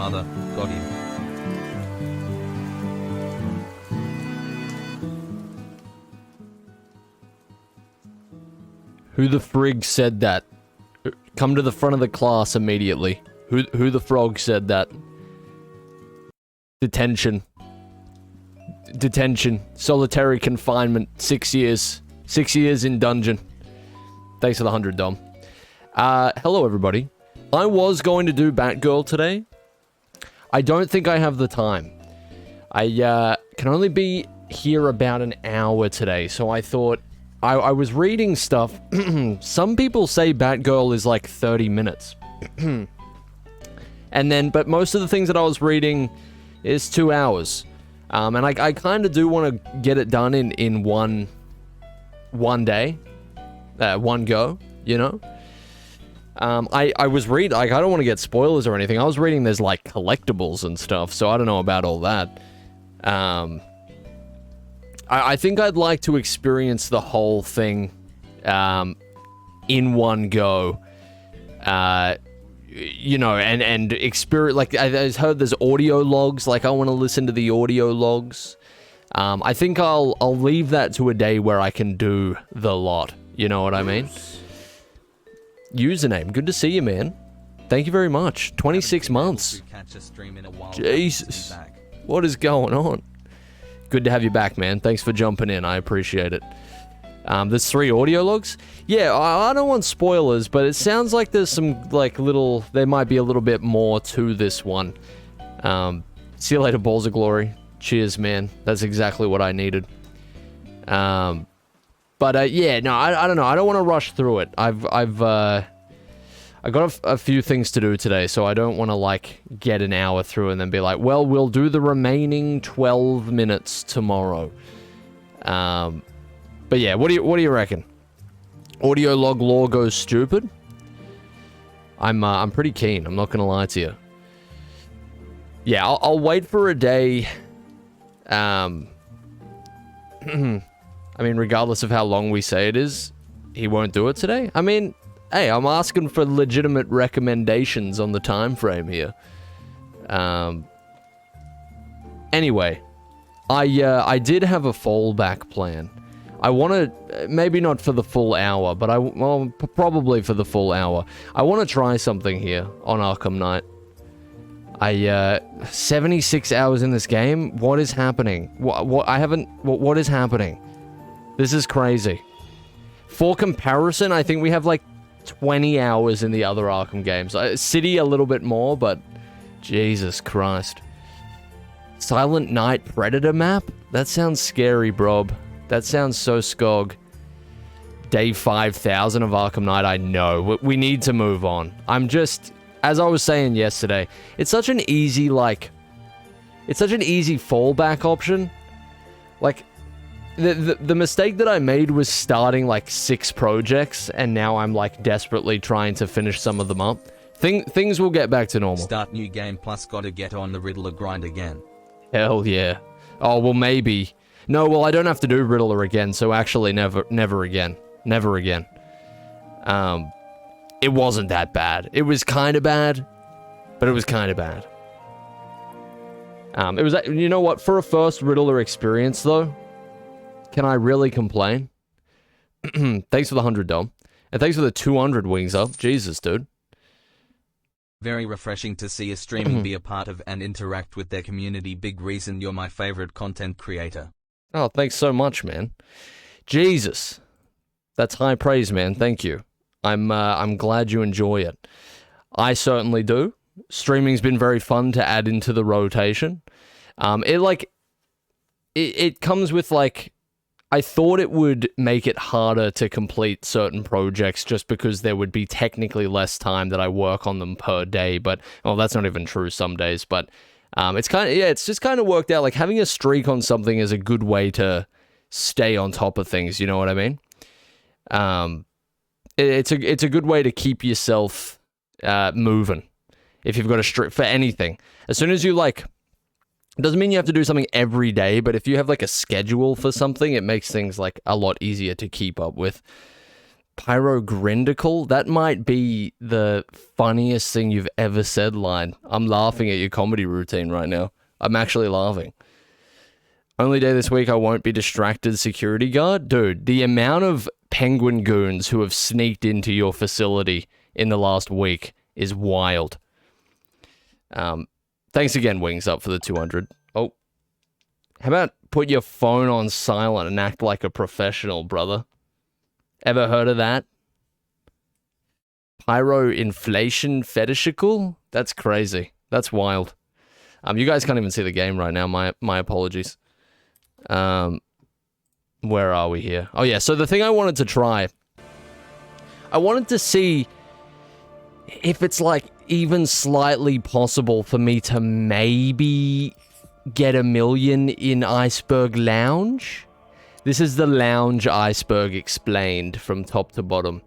Mother got him. Who the frig said that? Come to the front of the class immediately. Who the frog said that? Detention. Detention. Solitary confinement. 6 years. 6 years in dungeon. Thanks for the 100, Dom. Hello, everybody. I was going to do Batgirl today. I don't think I have the time. I can only be here about an hour today, so I thought... I was reading stuff. Some people say Batgirl is like 30 minutes. And then, but most of the things that I was reading is 2 hours. And I kind of do want to get it done in one day. One go, you know? I was reading, like, I don't want to get spoilers or anything. I was reading there's, like, collectibles and stuff, so I don't know about all that. I think I'd like to experience the whole thing, in one go. You know, and experience, like, I heard there's audio logs, like, I want to listen to the audio logs. I think I'll leave that to a day where I can do the lot, you know what I mean? Username, good to see you, man. Thank you very much. 26 months. Jesus. What is going on? Good to have you back, man. Thanks for jumping in. I appreciate it. There's 3 audio logs? Yeah, I don't want spoilers, but it sounds like there's some, like, little... There might be a little bit more to this one. See you later, Balls of Glory. Cheers, man. That's exactly what I needed. But, yeah, no, I don't know. I don't want to rush through it. I got a few things to do today, so I don't want to, like, get an hour through and then be like, well, we'll do the remaining 12 minutes tomorrow. But yeah, what do you reckon? Audio log lore goes stupid? I'm pretty keen. I'm not gonna lie to you. Yeah, I'll wait for a day. I mean, regardless of how long we say it is, he won't do it today. I mean, hey, I'm asking for legitimate recommendations on the time frame here. Anyway, I did have a fallback plan. I want to, maybe not for the full hour, but well, probably for the full hour. I want to try something here on Arkham Knight. 76 hours in this game? What is happening? What is happening? This is crazy. For comparison, I think we have like 20 hours in the other Arkham games. City a little bit more, but Jesus Christ. Silent Night Predator map? That sounds scary, bro. That sounds so skog. Day 5,000 of Arkham Knight, I know. We need to move on. I'm just, as I was saying yesterday, it's such an easy, like, it's such an easy fallback option. Like, the mistake that I made was starting like 6 projects, and now I'm like desperately trying to finish some of them up. Things will get back to normal. Start new game plus gotta get on the Riddler grind again. Hell yeah. Oh, well, maybe. No, well, I don't have to do Riddler again, so actually never again. Never again. It wasn't that bad. It was kind of bad, but it was kind of bad. It was, you know what, for a first Riddler experience, though, can I really complain? Thanks for the 100, Dom. And thanks for the 200 wings up. Jesus, dude. Very refreshing to see a streaming be a part of and interact with their community. Big reason you're my favorite content creator. Oh, thanks so much, man. Jesus. That's high praise, man. Thank you. I'm glad you enjoy it. I certainly do. Streaming's been very fun to add into the rotation. It comes with, like, I thought it would make it harder to complete certain projects just because there would be technically less time that I work on them per day, but, well, that's not even true some days, but it's kind of, yeah, it's just kind of worked out. Like, having a streak on something is a good way to stay on top of things, you know what I mean? It's a good way to keep yourself moving if you've got a streak for anything. As soon as you, like, it doesn't mean you have to do something every day, but if you have, like, a schedule for something, it makes things, like, a lot easier to keep up with. Pyrogrindical? That might be the funniest thing you've ever said, Line. I'm laughing at your comedy routine right now. I'm actually laughing. Only day this week I won't be distracted, security guard? Dude, the amount of penguin goons who have sneaked into your facility in the last week is wild. Thanks again, Wings Up, for the 200. Oh. How about put your phone on silent and act like a professional, brother? Ever heard of that? Pyro-inflation fetishical? That's crazy. That's wild. You guys can't even see the game right now. My apologies. Where are we here? Oh, yeah. So the thing I wanted to try, I wanted to see if it's, like, even slightly possible for me to maybe get 1 million in Iceberg Lounge. This is the Lounge Iceberg explained from top to bottom.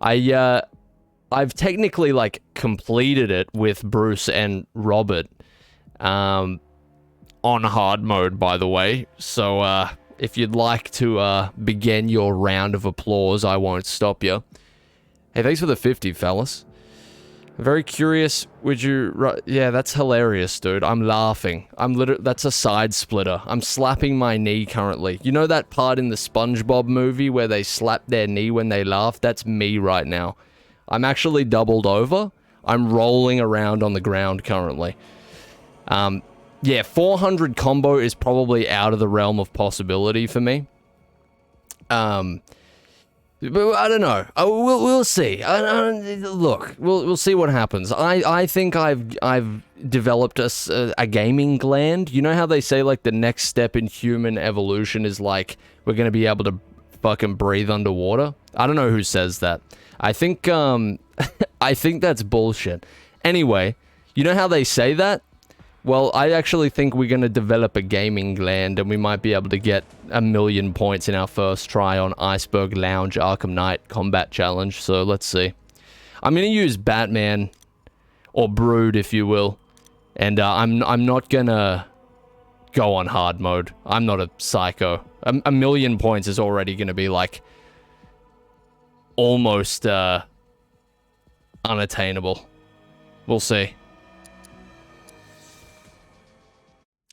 I've technically, like, completed it with Bruce and Robert, on hard mode, by the way. So, if you'd like to, begin your round of applause, I won't stop you. Hey, thanks for the 50, fellas. Very curious, would you... Yeah, that's hilarious, dude. I'm laughing. That's a side splitter. I'm slapping my knee currently. You know that part in the SpongeBob movie where they slap their knee when they laugh? That's me right now. I'm actually doubled over. I'm rolling around on the ground currently. Yeah, 400 combo is probably out of the realm of possibility for me. But I don't know. We'll see. Look, we'll see what happens. I think I've developed a gaming gland. You know how they say, like, the next step in human evolution is, like, we're gonna be able to fucking breathe underwater? I don't know who says that. I think I think that's bullshit. Anyway, you know how they say that? Well, I actually think we're going to develop a gaming gland, and we might be able to get 1 million points in our first try on Iceberg Lounge Arkham Knight Combat Challenge, so let's see. I'm going to use Batman, or Brood, if you will, and I'm not going to go on hard mode. I'm not a psycho. 1 million points is already going to be, like, almost unattainable. We'll see.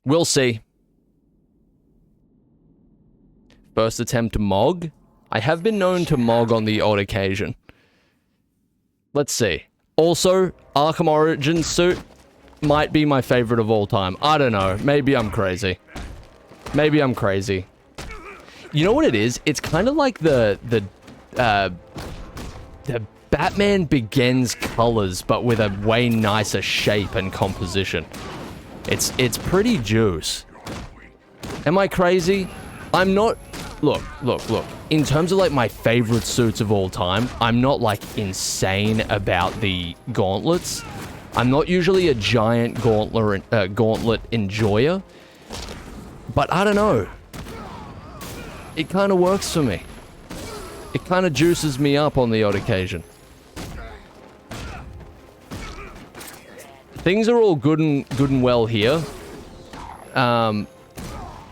We'll see. First attempt to Mog? I have been known to Mog on the odd occasion. Let's see. Also, Arkham Origins suit might be my favorite of all time. I don't know. Maybe I'm crazy. Maybe I'm crazy. You know what it is? It's kind of like the Batman Begins colors, but with a way nicer shape and composition. It's pretty juice. Am I crazy? I'm not... Look. In terms of, like, my favorite suits of all time, I'm not, like, insane about the gauntlets. I'm not usually a giant gauntlet enjoyer. But I don't know. it kind of works for me. It kind of juices me up on the odd occasion. Things are all good and well here.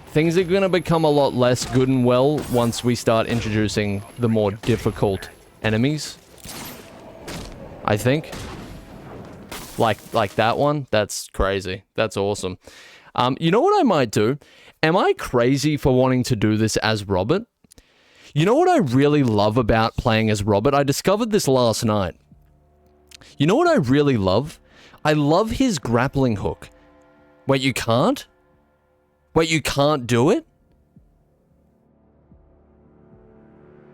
Things are going to become a lot less good and well once we start introducing the more difficult enemies. I think. Like that one. That's crazy. That's awesome. You know what I might do? Am I crazy for wanting to do this as Robert? You know what I really love about playing as Robert? I discovered this last night. You know what I really love? I love his grappling hook. Wait, you can't? Wait, you can't do it?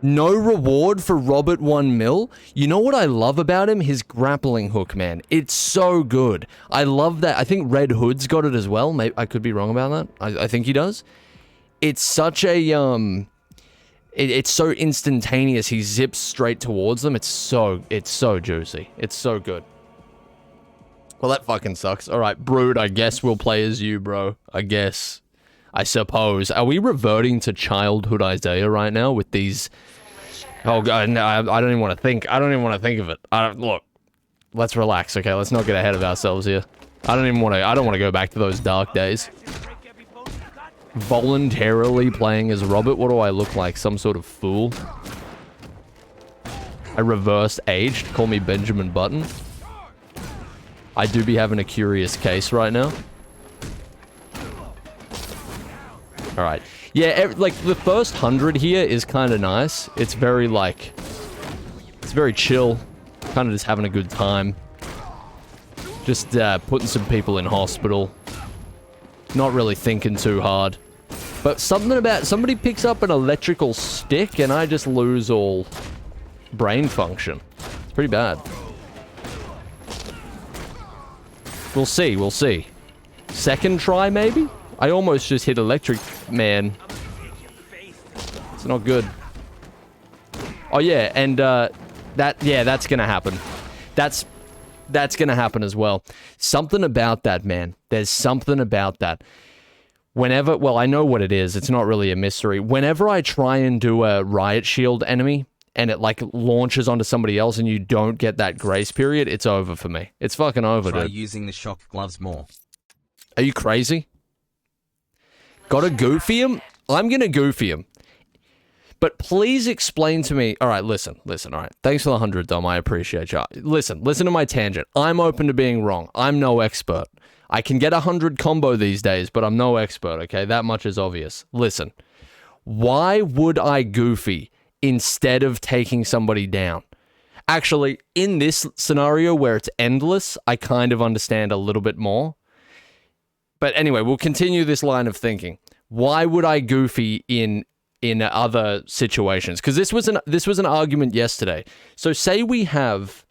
No reward for Robert 1 mil? You know what I love about him? His grappling hook, man. It's so good. I love that. I think Red Hood's got it as well. Maybe I could be wrong about that. I think he does. It's such a, it's so instantaneous. He zips straight towards them. It's so juicy. It's so good. Well, that fucking sucks. All right, Brood, I guess we'll play as you, bro. I guess. I suppose. Are we reverting to childhood Eyezayar right now with these... Oh, God, no, I don't even want to think. I don't even want to think of it. Look, let's relax, okay? Let's not get ahead of ourselves here. I don't want to go back to those dark days. Voluntarily playing as Robert? What do I look like? Some sort of fool? I reversed aged? Call me Benjamin Button? I do be having a curious case right now. Alright. Yeah, like, the first 100 here is kind of nice. It's very, like... It's very chill. Kind of just having a good time. Just, putting some people in hospital. Not really thinking too hard. But something about... Somebody picks up an electrical stick and I just lose all brain function. It's pretty bad. We'll see, we'll see. Second try, maybe? I almost just hit Electric Man. It's not good. Oh, yeah, and, that's gonna happen. That's gonna happen as well. Something about that, man. There's something about that. Whenever... Well, I know what it is. It's not really a mystery. Whenever I try and do a Riot Shield enemy... and it, like, launches onto somebody else and you don't get that grace period, it's over for me. It's fucking over, Try dude. using the shock gloves more. Are you crazy? Gotta goofy him? I'm gonna goofy him. But please explain to me... Alright, listen, alright. Thanks for the 100, Dom, I appreciate you. Listen to my tangent. I'm open to being wrong. I'm no expert. I can get 100 combo these days, but I'm no expert, okay? That much is obvious. Listen. Why would I goofy... instead of taking somebody down? Actually, in this scenario where it's endless, I kind of understand a little bit more. But anyway, we'll continue this line of thinking. Why would I goofy in other situations? Because this was an argument yesterday. So say we have...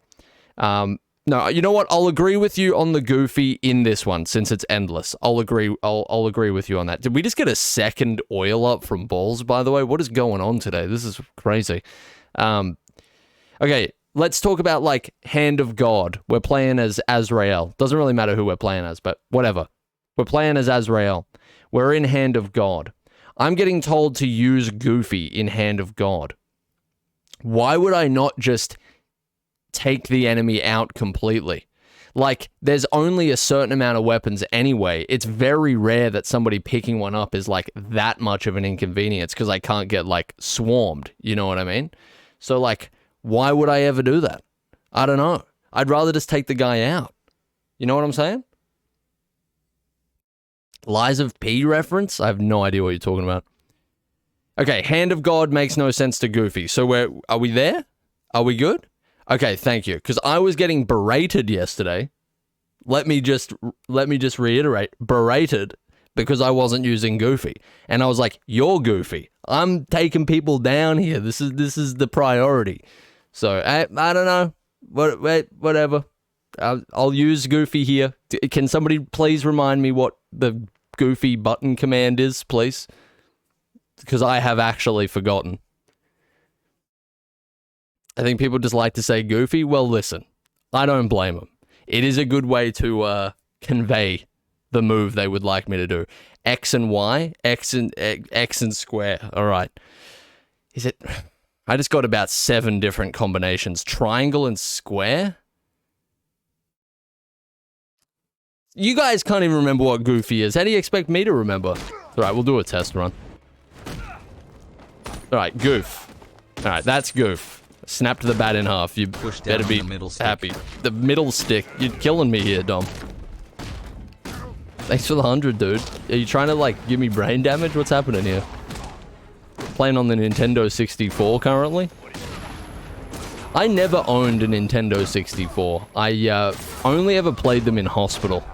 no, you know what? I'll agree with you on the goofy in this one, since it's endless. I'll agree with you on that. Did we just get a second oil up from Balls, by the way? What is going on today? This is crazy. Okay, let's talk about, like, Hand of God. We're playing as Azrael. Doesn't really matter who we're playing as, but whatever. We're playing as Azrael. We're in Hand of God. I'm getting told to use Goofy in Hand of God. Why would I not just... take the enemy out completely? Like, there's only a certain amount of weapons anyway. It's very rare that somebody picking one up is, like, that much of an inconvenience, because I can't get, like, swarmed, you know what I mean? So, like, why would I ever do that? I don't know. I'd rather just take the guy out. You know what I'm saying? Lies of P reference? I have no idea what you're talking about. Okay, Hand of God makes no sense to Goofy. So are we there? Are we good? Okay, thank you. Because I was getting berated yesterday. Let me just reiterate, berated because I wasn't using Goofy. And I was like, you're Goofy. I'm taking people down here. This is the priority. So, I don't know. Whatever. I'll use Goofy here. Can somebody please remind me what the Goofy button command is, please? Because I have actually forgotten. I think people just like to say Goofy. Well, listen, I don't blame them. It is a good way to convey the move they would like me to do. X and Y, X and square. All right. Is it? I just got about 7 different combinations. Triangle and square? You guys can't even remember what Goofy is. How do you expect me to remember? All right, we'll do a test run. All right, Goof. All right, that's Goof. Snapped the bat in half. You better be happy. The middle stick. You're killing me here, Dom. Thanks for the 100, dude. Are you trying to, like, give me brain damage? What's happening here? Playing on the Nintendo 64 currently. I never owned a Nintendo 64. I only ever played them in hospital.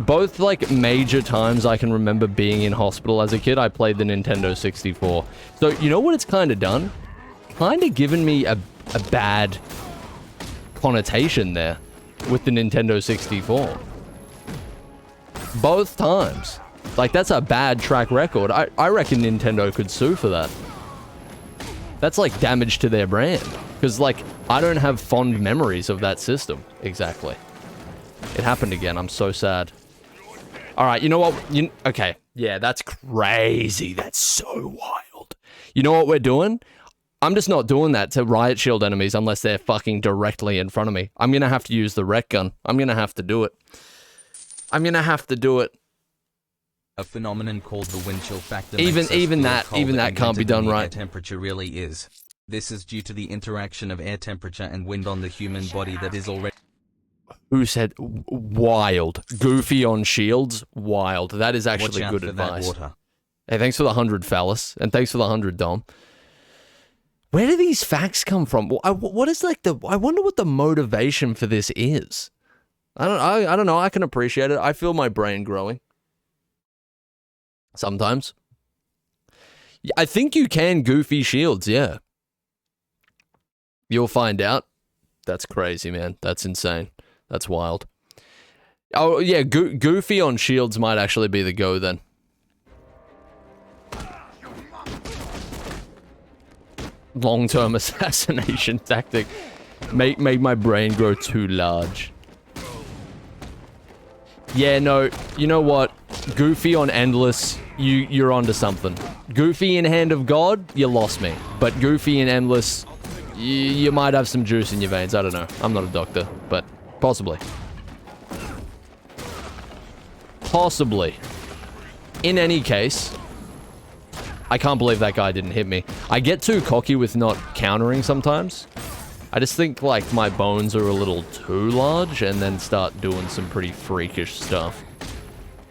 Both, like, major times I can remember being in hospital as a kid, I played the Nintendo 64. So, you know what it's kind of done? Kind of given me a bad connotation there with the Nintendo 64. Both times. Like, that's a bad track record. I reckon Nintendo could sue for that. That's, like, damage to their brand. Because, like, I don't have fond memories of that system. Exactly. It happened again. I'm so sad. Alright, you know what? Okay. Yeah, that's crazy. That's so wild. You know what we're doing? I'm just not doing that to Riot Shield enemies unless they're fucking directly in front of me. I'm gonna have to use the rec gun. I'm gonna have to do it. I'm gonna have to do it. A phenomenon called the wind chill factor. Even that can't be done right. Air temperature really is. This is due to the interaction of air temperature and wind on the human body that is already. Who said wild? Goofy on shields? Wild. That is actually good advice. Hey, thanks for the 100, Phallus. And thanks for the 100, Dom. Where do these facts come from? What is like I wonder what the motivation for this is. I don't know. I can appreciate it. I feel my brain growing. Sometimes. I think you can Goofy shields, yeah. You'll find out. That's crazy, man. That's insane. That's wild. Oh, yeah, Goofy on shields might actually be the go then. Long-term assassination tactic. Make my brain grow too large. Yeah, no, you know what? Goofy on Endless, you're onto something. Goofy in Hand of God, you lost me. But Goofy in Endless, you might have some juice in your veins. I don't know. I'm not a doctor, but possibly. Possibly. In any case, I can't believe that guy didn't hit me. I get too cocky with not countering sometimes. I just think, like, my bones are a little too large and then start doing some pretty freakish stuff.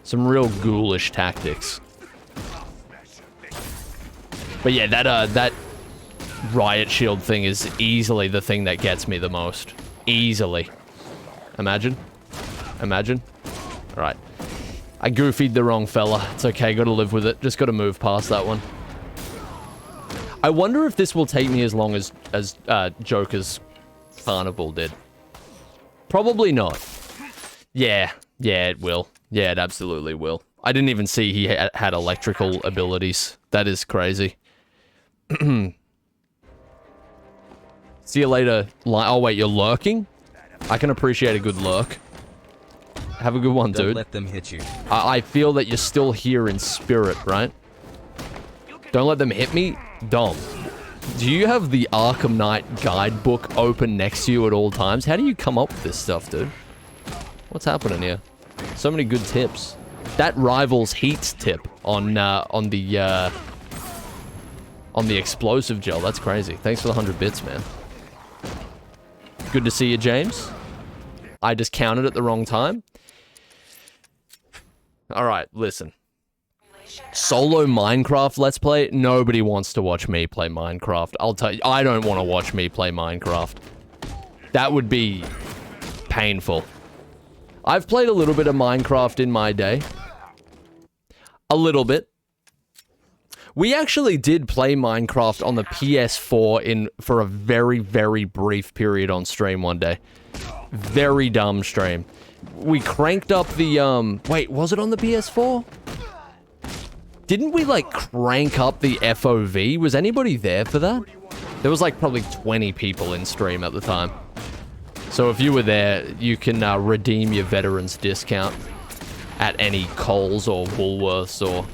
Some real ghoulish tactics. But yeah, that Riot Shield thing is easily the thing that gets me the most. Easily. Imagine. Imagine. Alright. I goofied the wrong fella. It's okay, gotta live with it. Just gotta move past that one. I wonder if this will take me as long as Joker's Carnival did. Probably not. Yeah, it will. Yeah, it absolutely will. I didn't even see he had electrical abilities. That is crazy. See you later. Oh, wait, you're lurking? I can appreciate a good lurk. Have a good one, dude. Don't let them hit you. I feel that you're still here in spirit, right? Don't let them hit me? Dom, do you have the Arkham Knight guidebook open next to you at all times? How do you come up with this stuff, dude? What's happening here? So many good tips. That rivals Heat's tip on the explosive gel. That's crazy. Thanks for the 100 bits, man. Good to see you, James. I just counted at the wrong time. Alright, listen. Solo Minecraft Let's Play? Nobody wants to watch me play Minecraft. I'll tell you, I don't want to watch me play Minecraft. That would be painful. I've played a little bit of Minecraft in my day. A little bit. We actually did play Minecraft on the PS4 for a very, very brief period on stream one day. Very dumb stream. We cranked up the, wait, was it on the PS4? Didn't we, like, crank up the FOV? Was anybody there for that? There was, like, probably 20 people in stream at the time. So if you were there, you can redeem your veterans discount. at any Kohl's or Woolworths or...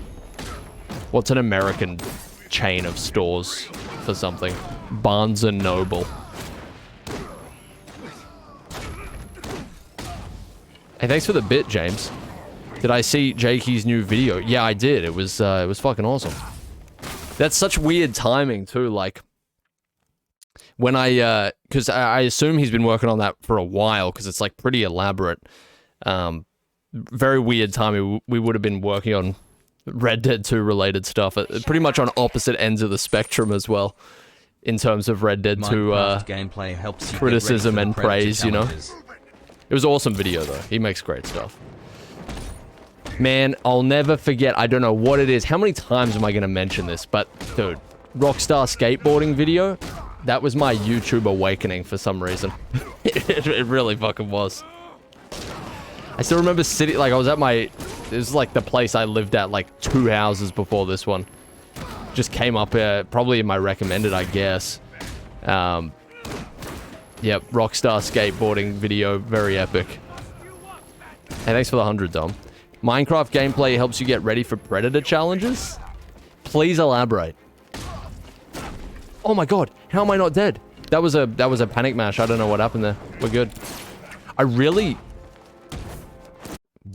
What's an American chain of stores for something? Barnes & Noble. Hey, thanks for the bit, James. Did I see Jakey's new video? Yeah, I did. It was fucking awesome. That's such weird timing, too. Like, when because I assume he's been working on that for a while, because it's, like, pretty elaborate. Very weird timing. We would have been working on Red Dead 2 related stuff, pretty much on opposite ends of the spectrum as well, in terms of Red Dead 2 gameplay helps you criticism and praise, you know? It was an awesome video, though. He makes great stuff. Man, I'll never forget, I don't know what it is. How many times am I going to mention this? But, dude, Rockstar skateboarding video, that was my YouTube awakening for some reason. It really fucking was. I still remember sitting, like, I was at my... It was, like, the place I lived at, like, 2 houses before this one. Just came up, probably in my recommended, I guess. Yep, Rockstar skateboarding video, very epic. Hey, thanks for the 100, Dom. Minecraft gameplay helps you get ready for Predator challenges? Please elaborate. Oh my god, how am I not dead? That was a panic mash. I don't know what happened there. We're good. I really...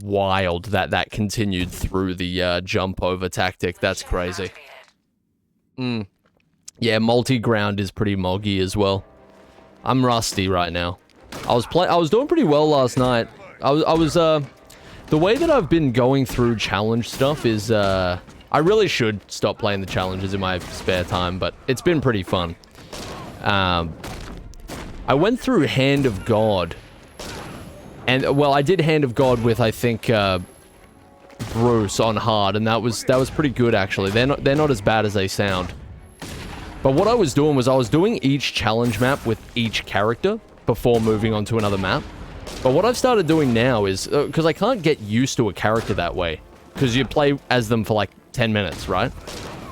Wild that continued through the jump over tactic. That's crazy. Yeah, multi-ground is pretty moggy as well. I'm rusty right now. I was doing pretty well last night. The way that I've been going through challenge stuff is, I really should stop playing the challenges in my spare time, but it's been pretty fun. I went through Hand of God. And, well, I did Hand of God with, I think, Bruce on hard, and that was pretty good, actually. They're not as bad as they sound. But what I was doing was I was doing each challenge map with each character before moving on to another map. But what I've started doing now is, because I can't get used to a character that way, because you play as them for like 10 minutes, right?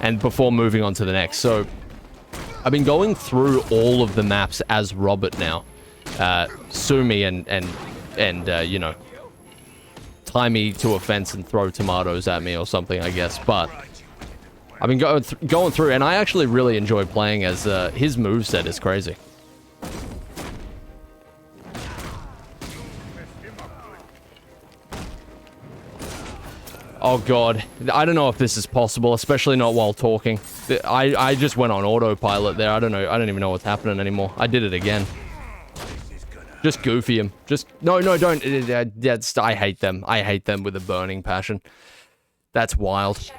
And before moving on to the next. So I've been going through all of the maps as Robert now. Sue me and you know, tie me to a fence and throw tomatoes at me or something, I guess. But I've been going through, and I actually really enjoy playing as his moveset is crazy. Oh god, I don't know if this is possible, especially not while talking. I just went on autopilot there. I don't know. I don't even know what's happening anymore. I did it again. Just goofy him. Just no, don't. That's I hate them. I hate them with a burning passion. That's wild.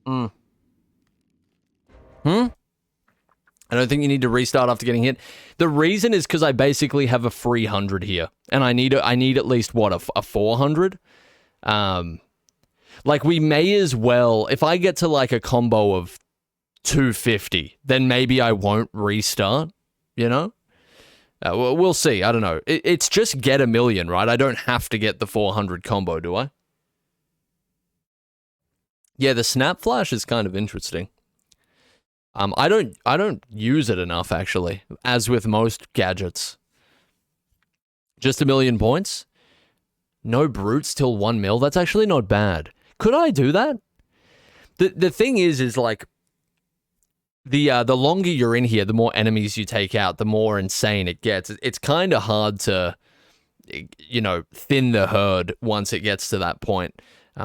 I don't think you need to restart after getting hit. The reason is because I basically have a free 100 here, and I need at least what, a 400. Like, we may as well, if I get to like a combo of 250, then maybe I won't restart. You know. We'll see. I don't know. It's just get a million, right? I don't have to get the 400 combo, do I? Yeah, the snap flash is kind of interesting. I don't use it enough, actually, as with most gadgets. Just a million points? No brutes till 1 mil? That's actually not bad. Could I do that? The thing is like, the longer you're in here, the more enemies you take out, the more insane it gets. It's kind of hard to, you know, thin the herd once it gets to that point.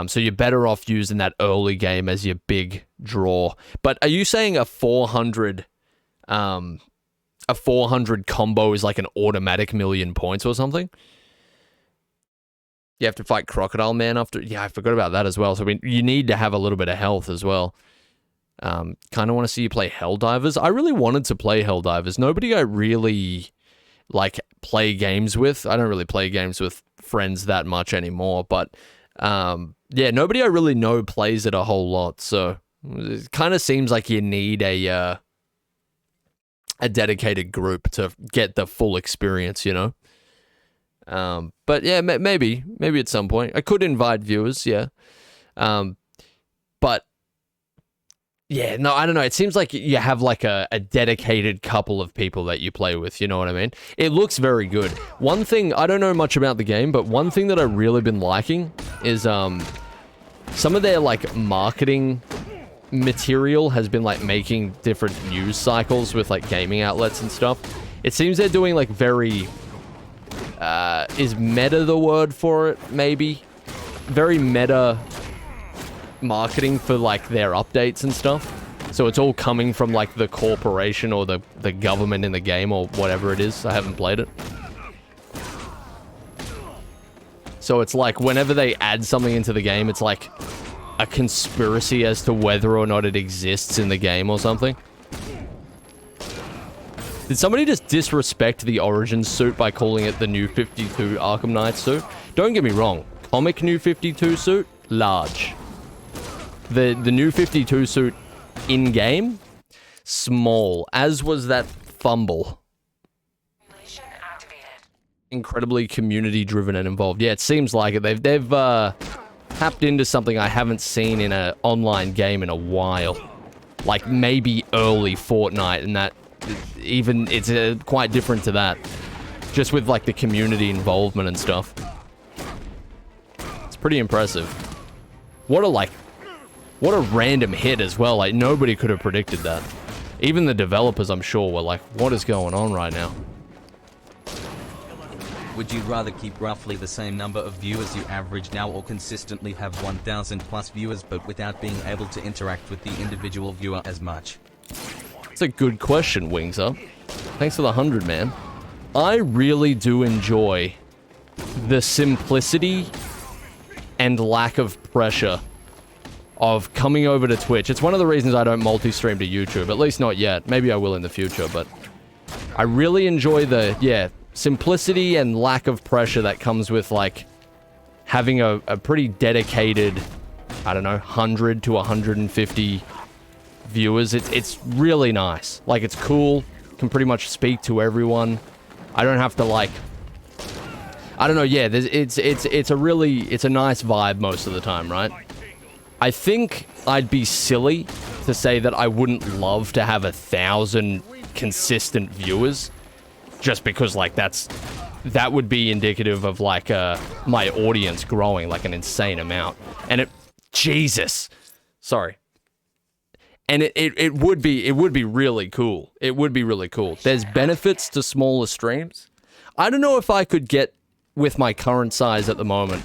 So you're better off using that early game as your big draw. But are you saying a 400 combo is like an automatic million points or something? You have to fight Crocodile Man after... Yeah, I forgot about that as well. So you need to have a little bit of health as well. Kind of want to see you play Helldivers. I really wanted to play Helldivers. Nobody I really, like, play games with. I don't really play games with friends that much anymore, but... yeah, nobody I really know plays it a whole lot, so it kind of seems like you need a dedicated group to get the full experience, you know? But yeah, maybe at some point. I could invite viewers, yeah. But Yeah, no, I don't know. It seems like you have like a dedicated couple of people that you play with, you know what I mean? It looks very good. One thing, I don't know much about the game, but one thing that I've really been liking is some of their like marketing material has been like making different news cycles with like gaming outlets and stuff. It seems they're doing like very, is meta the word for it, maybe? Very meta marketing for like their updates and stuff. So it's all coming from like the corporation or the government in the game or whatever it is. I haven't played it. So it's like whenever they add something into the game, it's like a conspiracy as to whether or not it exists in the game or something. Did somebody just disrespect the Origins suit by calling it the New 52 Arkham Knight suit? Don't get me wrong. Comic New 52 suit, large. The New 52 suit in-game, small. As was that fumble. Incredibly community-driven and involved. Yeah, it seems like it. They've tapped into something I haven't seen in an online game in a while. Like, maybe early Fortnite, and that... Even, it's quite different to that. Just with, like, the community involvement and stuff. It's pretty impressive. What a random hit as well. Like, nobody could have predicted that. Even the developers, I'm sure, were like, what is going on right now? Would you rather keep roughly the same number of viewers you average now, or consistently have 1,000 plus viewers but without being able to interact with the individual viewer as much? It's a good question, Wings Up. Thanks for the 100, man. I really do enjoy the simplicity and lack of pressure of coming over to Twitch. It's one of the reasons I don't multi-stream to YouTube, at least not yet. Maybe I will in the future, but I really enjoy the, yeah, simplicity and lack of pressure that comes with, like, having a pretty dedicated, I don't know, 100 to 150 viewers. It's really nice. Like, it's cool. Can pretty much speak to everyone. I don't have to, like, I don't know, yeah, it's a nice vibe most of the time, right? I think I'd be silly to say that I wouldn't love to have 1,000 consistent viewers, just because, like, that would be indicative of, like, my audience growing, like, an insane amount. And Jesus, sorry. And it would be really cool. It would be really cool. There's benefits to smaller streams. I don't know if I could get, with my current size at the moment,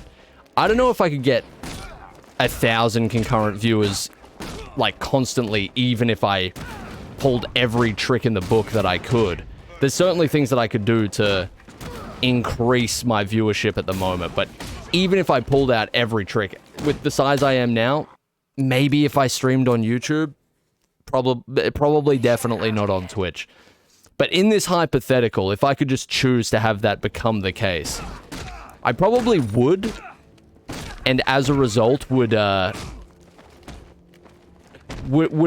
I don't know if I could get 1,000 concurrent viewers, like, constantly, even if I pulled every trick in the book that I could. There's certainly things that I could do to increase my viewership at the moment, but even if I pulled out every trick, with the size I am now, maybe if I streamed on YouTube, probably definitely not on Twitch. But in this hypothetical, if I could just choose to have that become the case, I probably would, and as a result would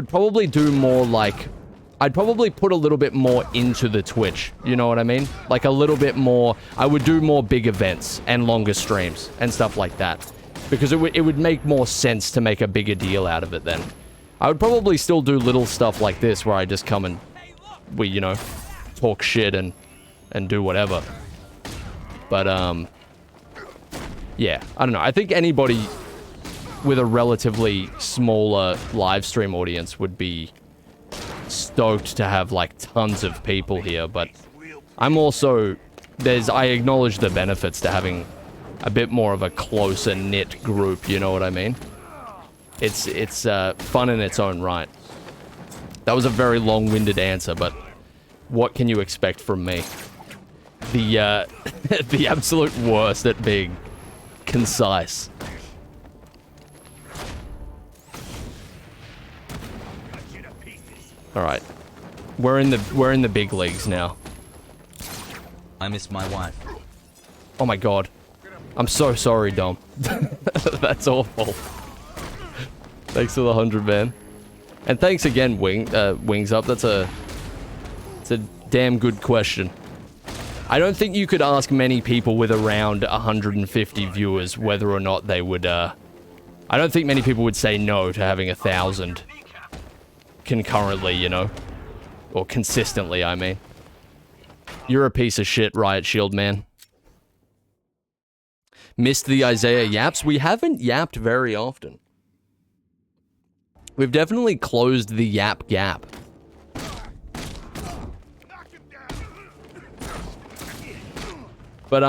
probably do more, like, I'd probably put a little bit more into the Twitch, you know what I mean? Like, a little bit more, I would do more big events and longer streams and stuff like that. Because it would make more sense to make a bigger deal out of it then. I would probably still do little stuff like this where I just come and we, you know, talk shit and do whatever. But, yeah, I don't know. I think anybody with a relatively smaller live stream audience would be stoked to have, like, tons of people here, but I'm also, I acknowledge the benefits to having a bit more of a closer knit group, you know what I mean? It's fun in its own right. That was a very long-winded answer, but what can you expect from me? The the absolute worst at being concise. All right, we're in the big leagues now. I miss my wife. Oh my god, I'm so sorry, Dom. That's awful. Thanks for the 100, man, and thanks again, Wings Up. It's a damn good question. I don't think you could ask many people with around 150 viewers whether or not they would. I don't think many people would say no to having 1,000 concurrently, you know? Or consistently, I mean. You're a piece of shit, Riot Shield man. Missed the Eyezayar yaps? We haven't yapped very often. We've definitely closed the yap gap. But,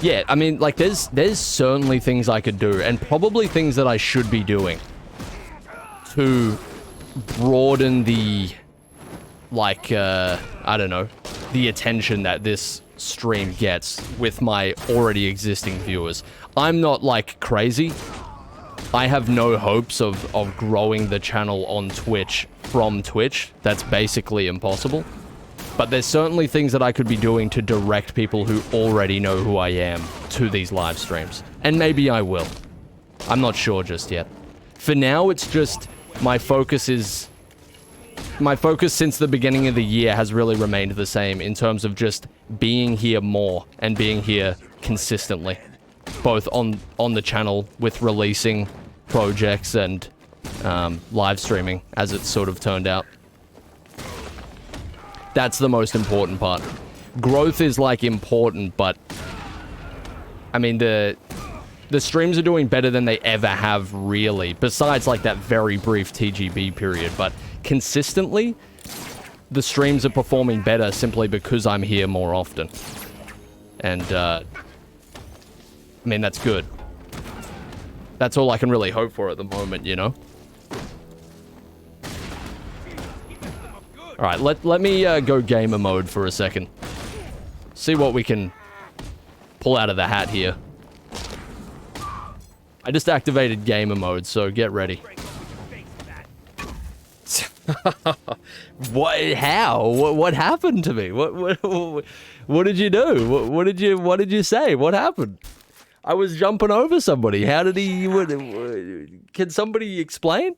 yeah, I mean, like, there's certainly things I could do, and probably things that I should be doing to broaden the, like, I don't know, the attention that this stream gets with my already existing viewers. I'm not, like, crazy. I have no hopes of growing the channel on Twitch from Twitch. That's basically impossible. But there's certainly things that I could be doing to direct people who already know who I am to these live streams. And maybe I will. I'm not sure just yet. For now, it's just my focus since the beginning of the year has really remained the same in terms of just being here more and being here consistently. Both on the channel with releasing projects and live streaming, as it's sort of turned out. That's the most important part. Growth is, like, important, but I mean, the streams are doing better than they ever have, really, besides, like, that very brief TGB period. But consistently, the streams are performing better simply because I'm here more often. And, I mean, that's good. That's all I can really hope for at the moment, you know? Alright, let me go gamer mode for a second. See what we can pull out of the hat here. I just activated gamer mode, so get ready. What? How? What happened to me? What did you do? What did you say? What happened? I was jumping over somebody. How did he... Can somebody explain?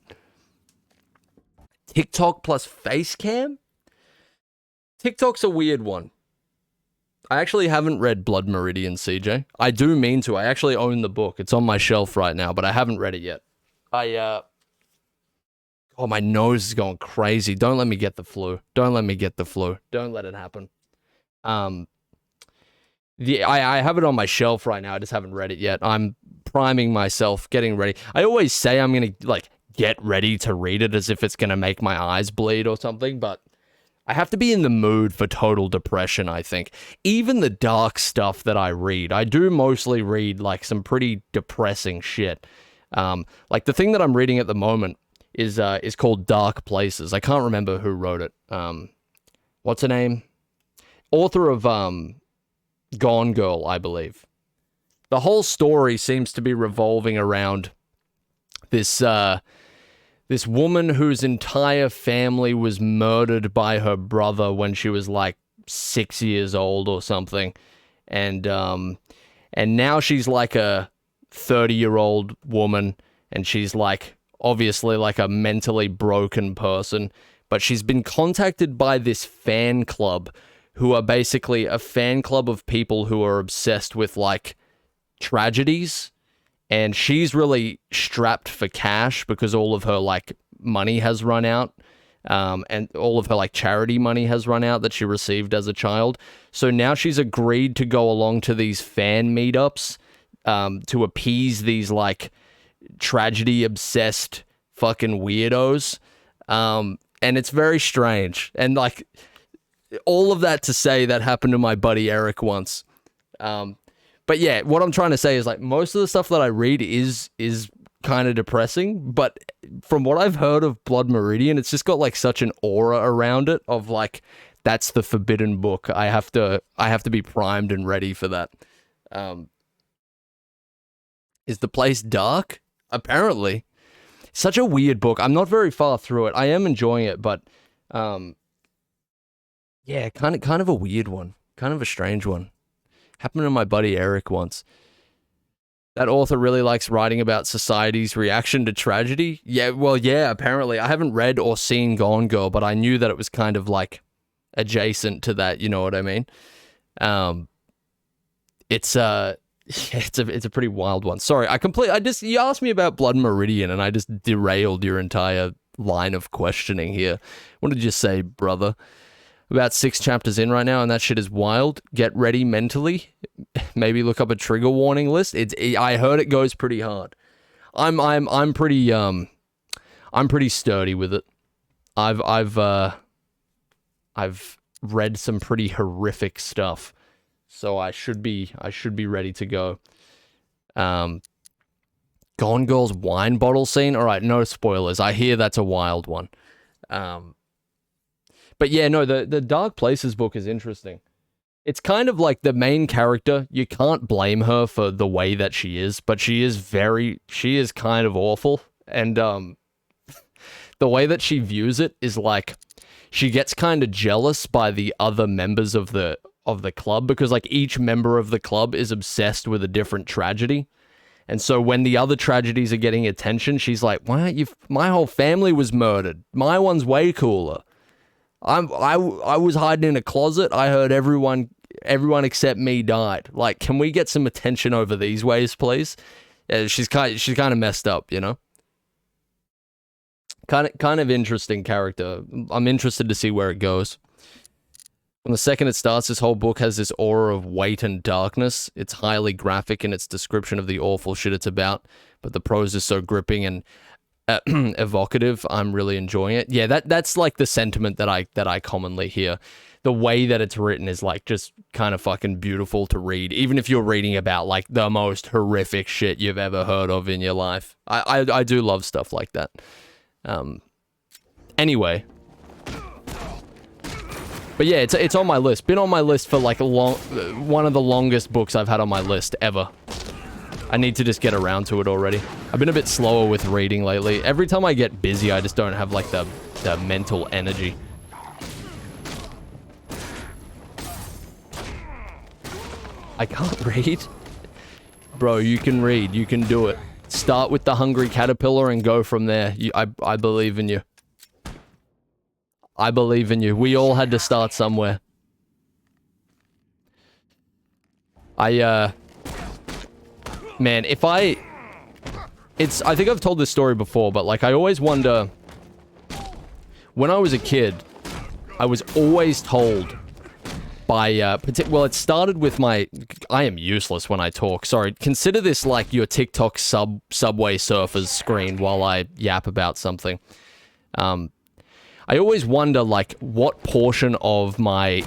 TikTok plus face cam? TikTok's a weird one. I actually haven't read Blood Meridian, CJ. I do mean to. I actually own the book. It's on my shelf right now, but I haven't read it yet. Oh, my nose is going crazy. Don't let me get the flu. Don't let me get the flu. Don't let it happen. I have it on my shelf right now. I just haven't read it yet. I'm priming myself, getting ready. I always say I'm going to, like, get ready to read it as if it's going to make my eyes bleed or something, but I have to be in the mood for total depression, I think. Even the dark stuff that I read, I do mostly read, like, some pretty depressing shit. Like, the thing that I'm reading at the moment is called Dark Places. I can't remember who wrote it. What's her name? Author of, Gone Girl, I believe. The whole story seems to be revolving around this woman whose entire family was murdered by her brother when she was like 6 years old or something. And now she's like a 30-year-old woman, and she's like obviously like a mentally broken person, but she's been contacted by this fan club who are basically a fan club of people who are obsessed with like tragedies. And she's really strapped for cash because all of her, like, money has run out. And all of her, like, charity money has run out that she received as a child. So now she's agreed to go along to these fan meetups to appease these, like, tragedy-obsessed fucking weirdos. And it's very strange. And, like, all of that to say that happened to my buddy Eric once. But yeah, what I'm trying to say is, like, most of the stuff that I read is kind of depressing, but from what I've heard of Blood Meridian, it's just got, like, such an aura around it of, like, that's the forbidden book. I have to be primed and ready for that. Is the place dark? Apparently. Such a weird book. I'm not very far through it. I am enjoying it, but yeah, kind of a weird one. Kind of a strange one. Happened to my buddy Eric once. That author really likes writing about society's reaction to tragedy. Yeah, well, yeah, apparently. I haven't read or seen Gone Girl, but I knew that it was kind of like adjacent to that, you know what I mean? It's a pretty wild one. Sorry, you asked me about Blood Meridian and I just derailed your entire line of questioning here. What did you say, brother? About 6 chapters in right now, and that shit is wild. Get ready mentally. Maybe look up a trigger warning list. I heard it goes pretty hard. I'm pretty sturdy with it. I've read some pretty horrific stuff, so I should be ready to go. Gone Girl's wine bottle scene. All right, no spoilers. I hear that's a wild one. But yeah, no, the Dark Places book is interesting. It's kind of like the main character. You can't blame her for the way that she is, but she is kind of awful. And the way that she views it is like she gets kind of jealous by the other members of the club, because like each member of the club is obsessed with a different tragedy. And so when the other tragedies are getting attention, she's like, "Why aren't you? My whole family was murdered. My one's way cooler. I was hiding in a closet. I heard everyone except me died. Like, can we get some attention over these ways, please?" She's kind of messed up, you know. Kind of interesting character. I'm interested to see where it goes. From the second it starts, this whole book has this aura of weight and darkness. It's highly graphic in its description of the awful shit it's about, but the prose is so gripping and evocative. I'm really enjoying it. Yeah, that's like the sentiment that I commonly hear. The way that it's written is like just kind of fucking beautiful to read, even if you're reading about like the most horrific shit you've ever heard of in your life. I do love stuff like that. Anyway. But yeah, it's on my list. Been on my list for like one of the longest books I've had on my list ever. I need to just get around to it already. I've been a bit slower with reading lately. Every time I get busy, I just don't have like the mental energy. I can't read? Bro, you can read. You can do it. Start with the Hungry Caterpillar and go from there. I believe in you. I believe in you. We all had to start somewhere. Man, I think I've told this story before, but like I always wonder, when I was a kid, I was always told by, well, it started with my, I am useless when I talk, sorry, consider this like your TikTok Subway Surfers screen while I yap about something. I always wonder, like, what portion of my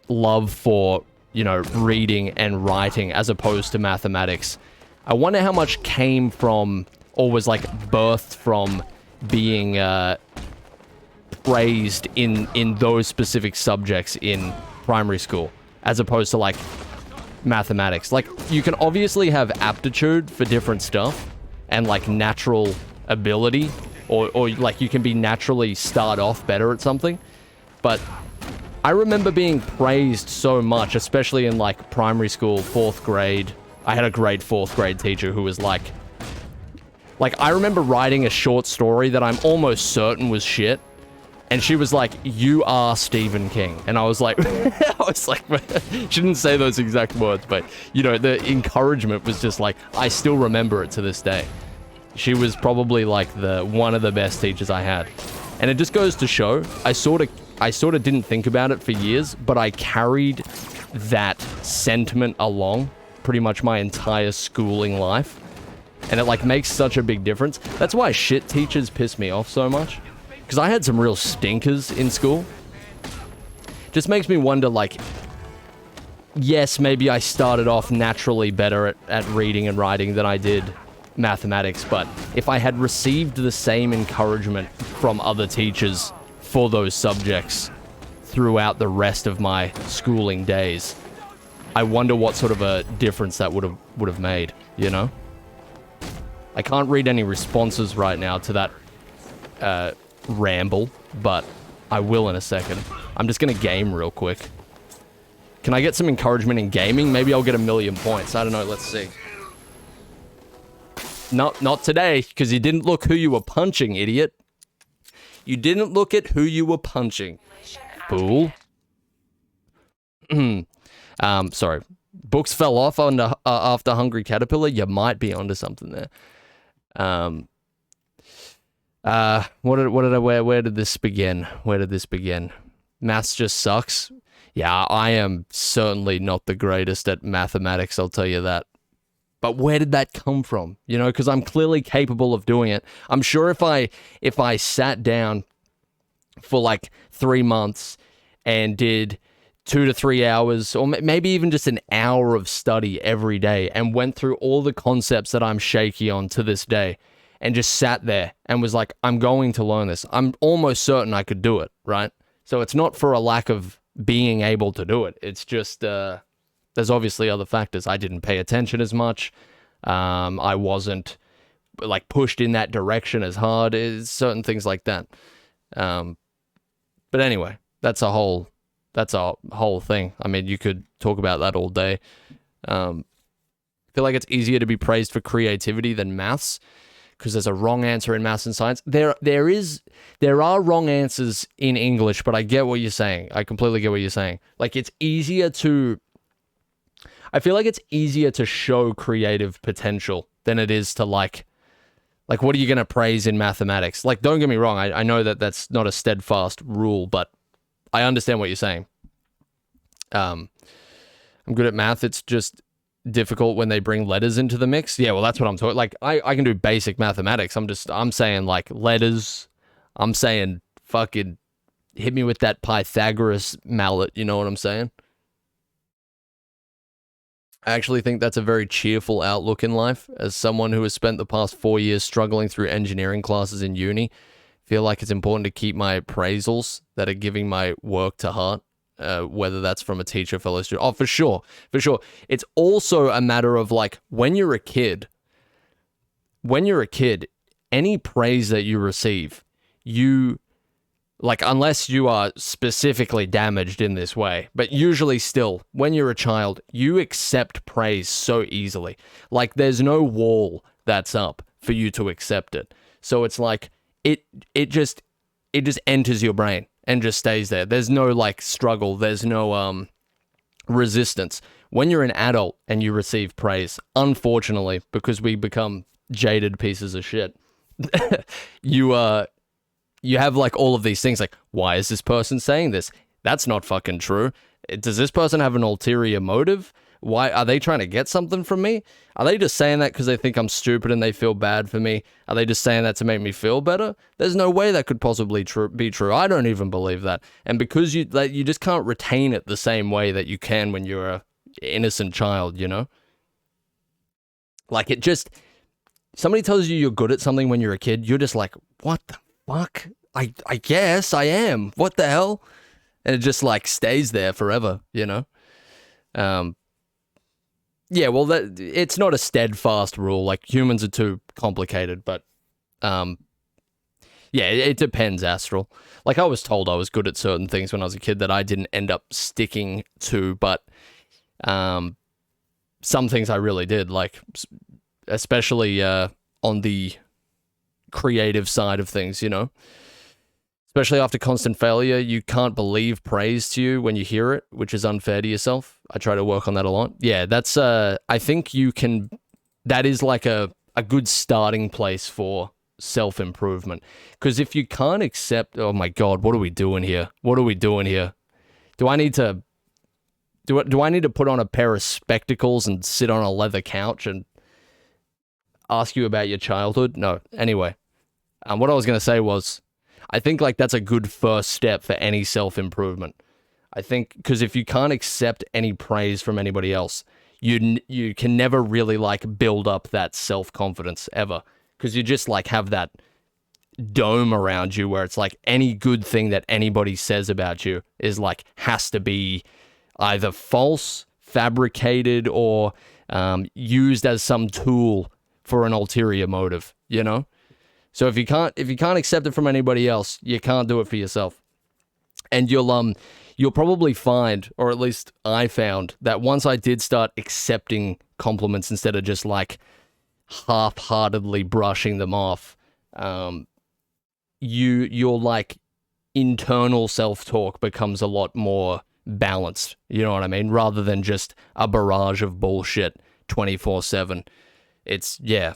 love for, you know, reading and writing as opposed to mathematics, I wonder how much came from, or was, like, birthed from being praised in those specific subjects in primary school, as opposed to, like, mathematics. Like, you can obviously have aptitude for different stuff, and, like, natural ability, or like you can be naturally start off better at something, but I remember being praised so much, especially in like primary school, 4th grade. I had a great 4th grade teacher who was like I remember writing a short story that I'm almost certain was shit, and she was like, "You are Stephen King," and I was like, she didn't say those exact words, but you know, the encouragement was just like, I still remember it to this day. She was probably like one of the best teachers I had. And it just goes to show, I sort of didn't think about it for years, but I carried that sentiment along pretty much my entire schooling life. And it like makes such a big difference. That's why shit teachers piss me off so much. Because I had some real stinkers in school. Just makes me wonder, like, yes, maybe I started off naturally better at reading and writing than I did mathematics, but if I had received the same encouragement from other teachers for those subjects throughout the rest of my schooling days, I wonder what sort of a difference that would have made, you know? I can't read any responses right now to that ramble, but I will in a second. I'm just gonna game real quick. Can I get some encouragement in gaming? Maybe I'll get 1,000,000 points. I don't know, let's see. Not today, because you didn't look who you were punching, idiot. You didn't look at who you were punching, fool. Sorry. Books fell off after Hungry Caterpillar. You might be onto something there. Where did this begin? Maths just sucks. Yeah, I am certainly not the greatest at mathematics, I'll tell you that. But where did that come from? You know, because I'm clearly capable of doing it. I'm sure if I sat down for like 3 months and did 2 to 3 hours, or maybe even just an hour of study every day, and went through all the concepts that I'm shaky on to this day, and just sat there and was like, I'm going to learn this, I'm almost certain I could do it, right? So it's not for a lack of being able to do it. It's just, there's obviously other factors. I didn't pay attention as much. I wasn't like pushed in that direction as hard. It's certain things like that. But anyway, that's a whole thing. I mean, you could talk about that all day. I feel like it's easier to be praised for creativity than maths, because there's a wrong answer in maths and science. There are wrong answers in English, but I get what you're saying. I completely get what you're saying. Like, I feel like it's easier to show creative potential than it is to like what are you going to praise in mathematics? Like, don't get me wrong. I know that that's not a steadfast rule, but I understand what you're saying. I'm good at math. It's just difficult when they bring letters into the mix. Yeah, well, that's what I'm talking. Like, I can do basic mathematics. I'm saying like letters. I'm saying fucking hit me with that Pythagoras mallet. You know what I'm saying? I actually think that's a very cheerful outlook in life. As someone who has spent the past 4 years struggling through engineering classes in uni, feel like it's important to keep my appraisals that are giving my work to heart, whether that's from a teacher, fellow student. Oh, for sure. It's also a matter of like, when you're a kid, any praise that you receive, like, unless you are specifically damaged in this way, but usually still, when you're a child, you accept praise so easily. Like, there's no wall that's up for you to accept it. So it's like, it just enters your brain and just stays there. There's no, like, struggle. There's no resistance. When you're an adult and you receive praise, unfortunately, because we become jaded pieces of shit, you have like all of these things like, why is this person saying this? That's not fucking true. Does this person have an ulterior motive? Why are they trying to get something from me? Are they just saying that because they think I'm stupid and they feel bad for me? Are they just saying that to make me feel better? There's no way that could possibly be true. I don't even believe that. And because you just can't retain it the same way that you can when you're a innocent child, you know? Like, somebody tells you you're good at something when you're a kid, you're just like, what the fuck? I guess I am. What the hell? And it just like stays there forever, you know? Yeah, well, it's not a steadfast rule. Like, humans are too complicated, but yeah, it depends, Astral. Like, I was told I was good at certain things when I was a kid that I didn't end up sticking to, but some things I really did, like, especially on the creative side of things, you know? Especially after constant failure, you can't believe praise to you when you hear it, which is unfair to yourself. I try to work on that a lot. Yeah, that's, I think that is like a good starting place for self-improvement. Because if you can't accept, oh my God, what are we doing here? Do I need to put on a pair of spectacles and sit on a leather couch and ask you about your childhood? No. Anyway, what I was going to say was, I think like that's a good first step for any self-improvement. I think because if you can't accept any praise from anybody else, you can never really like build up that self-confidence ever, because you just like have that dome around you where it's like any good thing that anybody says about you is like has to be either false, fabricated, or used as some tool for an ulterior motive, you know? So if you can't accept it from anybody else, you can't do it for yourself. And you'll probably find, or at least I found, that once I did start accepting compliments instead of just like half-heartedly brushing them off, your like internal self-talk becomes a lot more balanced, you know what I mean? Rather than just a barrage of bullshit 24/7. It's, yeah.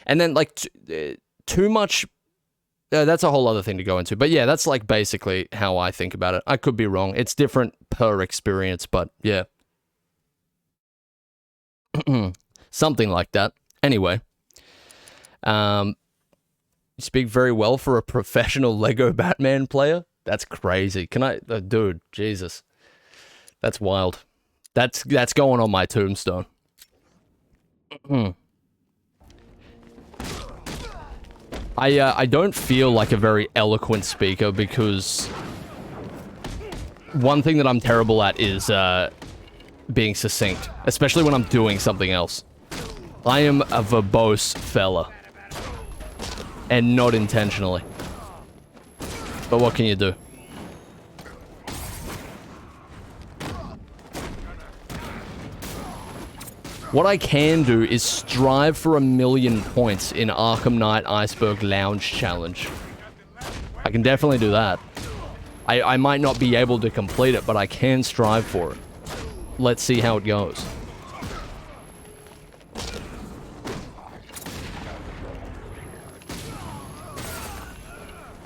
And then like too much that's a whole other thing to go into. But yeah, that's like basically how I think about it. I could be wrong. It's different per experience, but yeah. Something like that. Anyway. You speak very well for a professional Lego Batman player. That's crazy. Can I... dude, Jesus. That's wild. That's going on my tombstone. I don't feel like a very eloquent speaker because one thing that I'm terrible at is being succinct, especially when I'm doing something else. I am a verbose fella, and not intentionally. But what can you do? What I can do is strive for 1,000,000 points in Arkham Knight Iceberg Lounge Challenge. I can definitely do that. I might not be able to complete it, but I can strive for it. Let's see how it goes.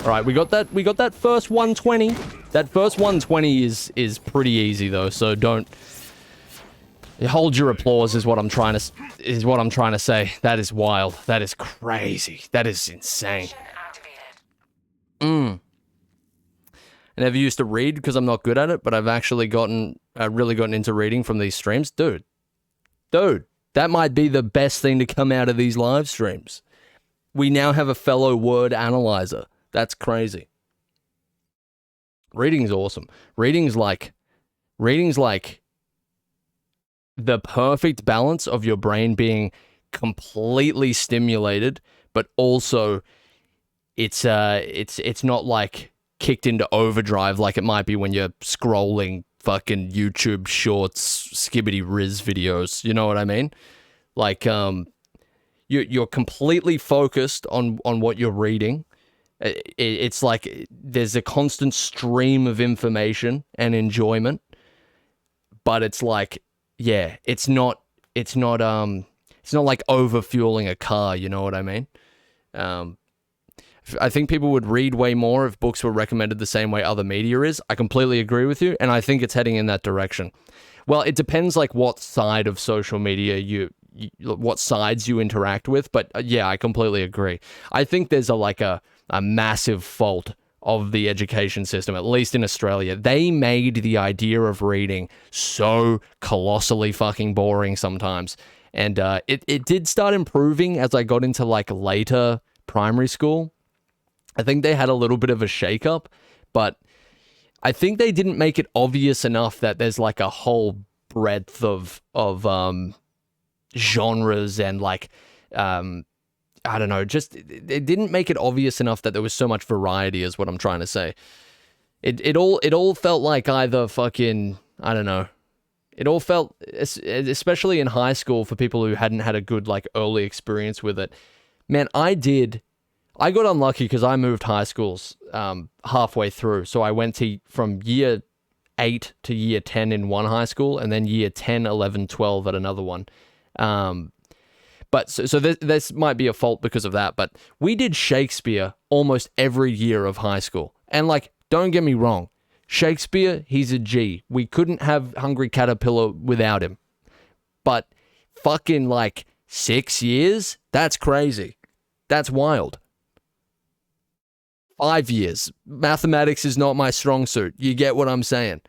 Alright, we got that first 120. That first 120 is pretty easy though, so don't hold your applause is what I'm trying to say. That is wild. That is crazy. That is insane. I never used to read because I'm not good at it, but I've actually really gotten into reading from these streams. Dude, that might be the best thing to come out of these live streams. We now have a fellow word analyzer. That's crazy. Reading's awesome. Reading's like the perfect balance of your brain being completely stimulated, but also it's not like kicked into overdrive like it might be when you're scrolling fucking YouTube shorts, skibbity riz videos. You know what I mean? Like you're completely focused on what you're reading. It's like there's a constant stream of information and enjoyment, but it's like, yeah, it's not like overfueling a car, you know what I mean? I think people would read way more if books were recommended the same way other media is. I completely agree with you, and I think it's heading in that direction. Well, it depends like what side of social media what sides you interact with, but yeah, I completely agree. I think there's a massive fault of the education system, at least in Australia. They made the idea of reading so colossally fucking boring sometimes. And it did start improving as I got into like later primary school. I think they had a little bit of a shakeup, but I think they didn't make it obvious enough that there's like a whole breadth of genres and like I don't know, just it didn't make it obvious enough that there was so much variety is what I'm trying to say. It all felt like either fucking, I don't know. It all felt, especially in high school for people who hadn't had a good like early experience with it. Man, I got unlucky because I moved high schools halfway through. So I went from year 8 to year 10 in one high school and then year 10, 11, 12 at another one. But so this might be a fault because of that, but we did Shakespeare almost every year of high school. And like, don't get me wrong, Shakespeare, he's a G. We couldn't have Hungry Caterpillar without him. But fucking like 6 years? That's crazy. That's wild. 5 years. Mathematics is not my strong suit. You get what I'm saying?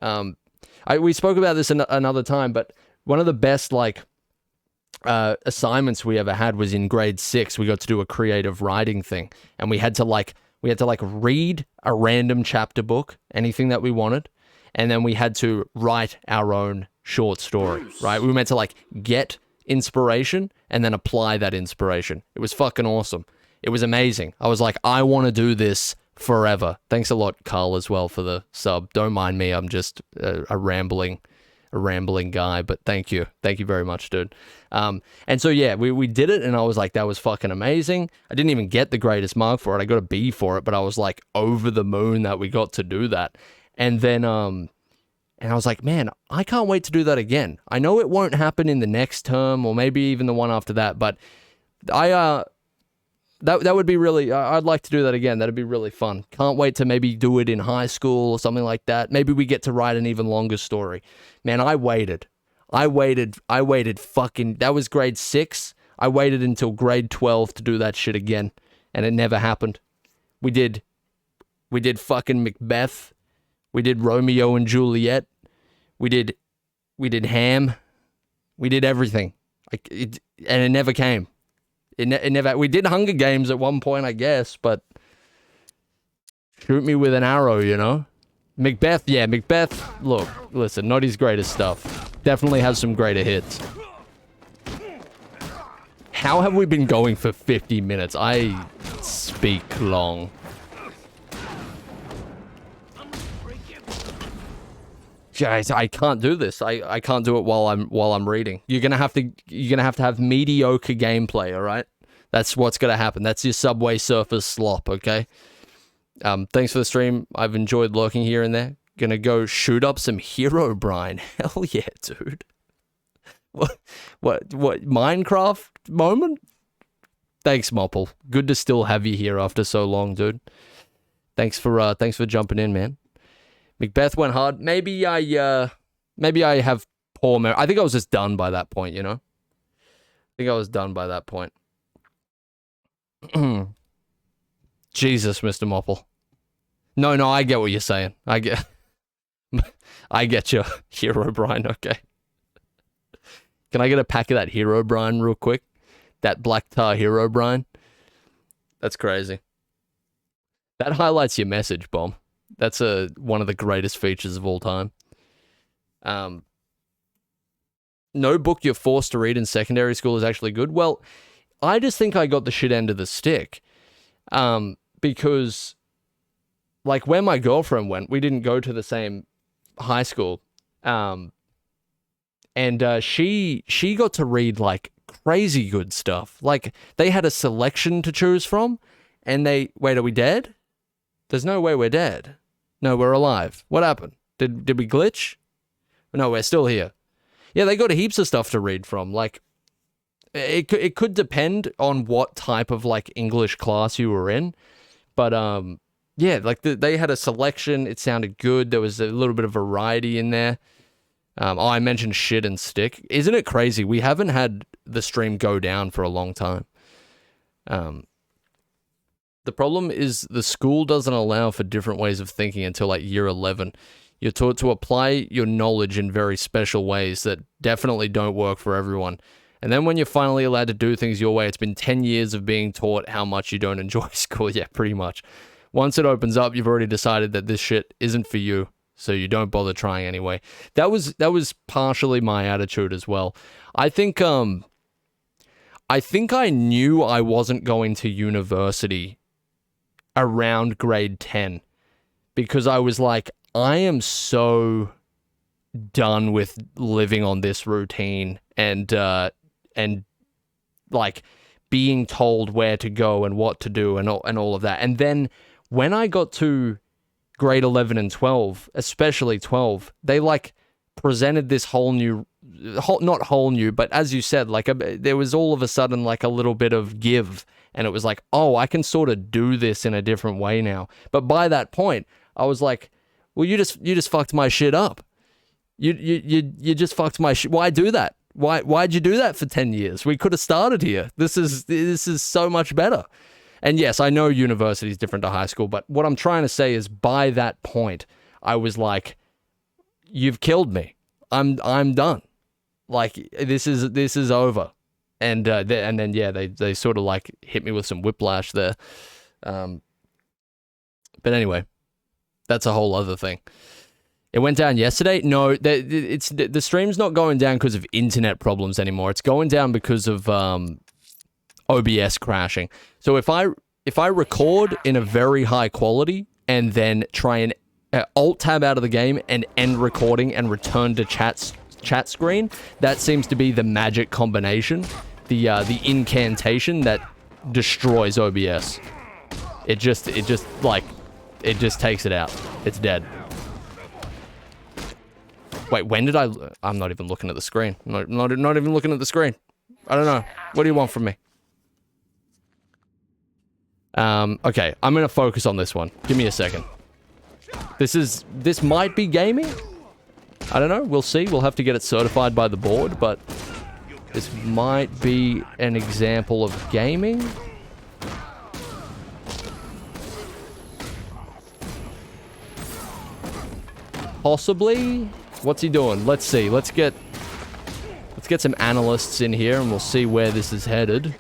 We spoke about this another time, but one of the best like assignments we ever had was in grade 6. We got to do a creative writing thing, and we had to read a random chapter book, anything that we wanted, and then we had to write our own short story, right? We were meant to like get inspiration and then apply that inspiration. It was fucking awesome. It was amazing. I was like, I want to do this forever. Thanks a lot, Carl, as well for the sub. Don't mind me. I'm just a rambling guy, but thank you very much, dude. And so yeah, we did it, and I was like, that was fucking amazing. I didn't even get the greatest mark for it. I got a B for it, but I was like over the moon that we got to do that. And then and I was like, man, I can't wait to do that again. I know it won't happen in the next term or maybe even the one after that, but That would be really... I'd like to do that again. That'd be really fun. Can't wait to maybe do it in high school or something like that. Maybe we get to write an even longer story. Man, I waited fucking... That was grade 6. I waited until grade 12 to do that shit again. And it never happened. We did fucking Macbeth. We did Romeo and Juliet. We did Ham. We did everything. And it never came. It never. We did Hunger Games at one point, I guess, but shoot me with an arrow, you know. Macbeth, yeah, Macbeth. Look, listen, not his greatest stuff. Definitely has some greater hits. How have we been going for 50 minutes? I speak long. Guys, I can't do this. I can't do it while I'm reading. You're gonna have to have mediocre gameplay, all right? That's what's gonna happen. That's your Subway Surfers slop, okay? Thanks for the stream. I've enjoyed lurking here and there. Gonna go shoot up some Herobrine. Hell yeah, dude. What Minecraft moment? Thanks, Mopple. Good to still have you here after so long, dude. Thanks for jumping in, man. Macbeth went hard. Maybe I have poor memory. I think I was just done by that point, you know? I think I was done by that point. Jesus, Mr. Mopple. No, I get what you're saying. I get your Herobrine, okay. Can I get a pack of that Herobrine real quick? That Black Tar Herobrine? That's crazy. That highlights your message, Bomb. That's one of the greatest features of all time. No book you're forced to read in secondary school is actually good. Well, I just think I got the shit end of the stick. Because, like, where my girlfriend went, we didn't go to the same high school. And she got to read, like, crazy good stuff. Like, they had a selection to choose from, and wait, are we dead? There's no way we're dead. No, we're alive. What happened? Did we glitch? No, we're still here. Yeah, they got heaps of stuff to read from. Like, it could depend on what type of, like, English class you were in. But, yeah, like, they had a selection. It sounded good. There was a little bit of variety in there. I mentioned shit and stick. Isn't it crazy? We haven't had the stream go down for a long time. The problem is the school doesn't allow for different ways of thinking until like year 11. You're taught to apply your knowledge in very special ways that definitely don't work for everyone. And then when you're finally allowed to do things your way, it's been 10 years of being taught how much you don't enjoy school. Yeah, pretty much. Once it opens up, you've already decided that this shit isn't for you, so you don't bother trying anyway. That was partially my attitude as well. I think I knew I wasn't going to university around grade 10 because I was like, I am so done with living on this routine and like being told where to go and what to do and all of that. And then when I got to grade 11 and 12, especially 12, they like presented this not whole new, but as you said, like there was all of a sudden like a little bit of give. And it was like, oh, I can sort of do this in a different way now. But by that point, I was like, well, you just fucked my shit up. You just fucked my shit. Why do that? Why'd you do that for 10 years? We could have started here. This is so much better. And yes, I know university is different to high school, but what I'm trying to say is by that point, I was like, you've killed me. I'm done. Like this is over. And then yeah, they sort of like hit me with some whiplash there. But anyway, that's a whole other thing. It went down yesterday. No, the stream's not going down because of internet problems anymore. It's going down because of OBS crashing. So if I record in a very high quality and then try and alt tab out of the game and end recording and return to chat screen, that seems to be the magic combination. The incantation that destroys OBS. It just takes it out. It's dead. Wait, when did I'm not even looking at the screen. Not even looking at the screen. I don't know. What do you want from me? Okay, I'm gonna focus on this one. Give me a second. This might be gaming? I don't know, we'll see. We'll have to get it certified by the board, but this might be an example of gaming. Possibly? What's he doing? Let's see. Let's get some analysts in here and we'll see where this is headed.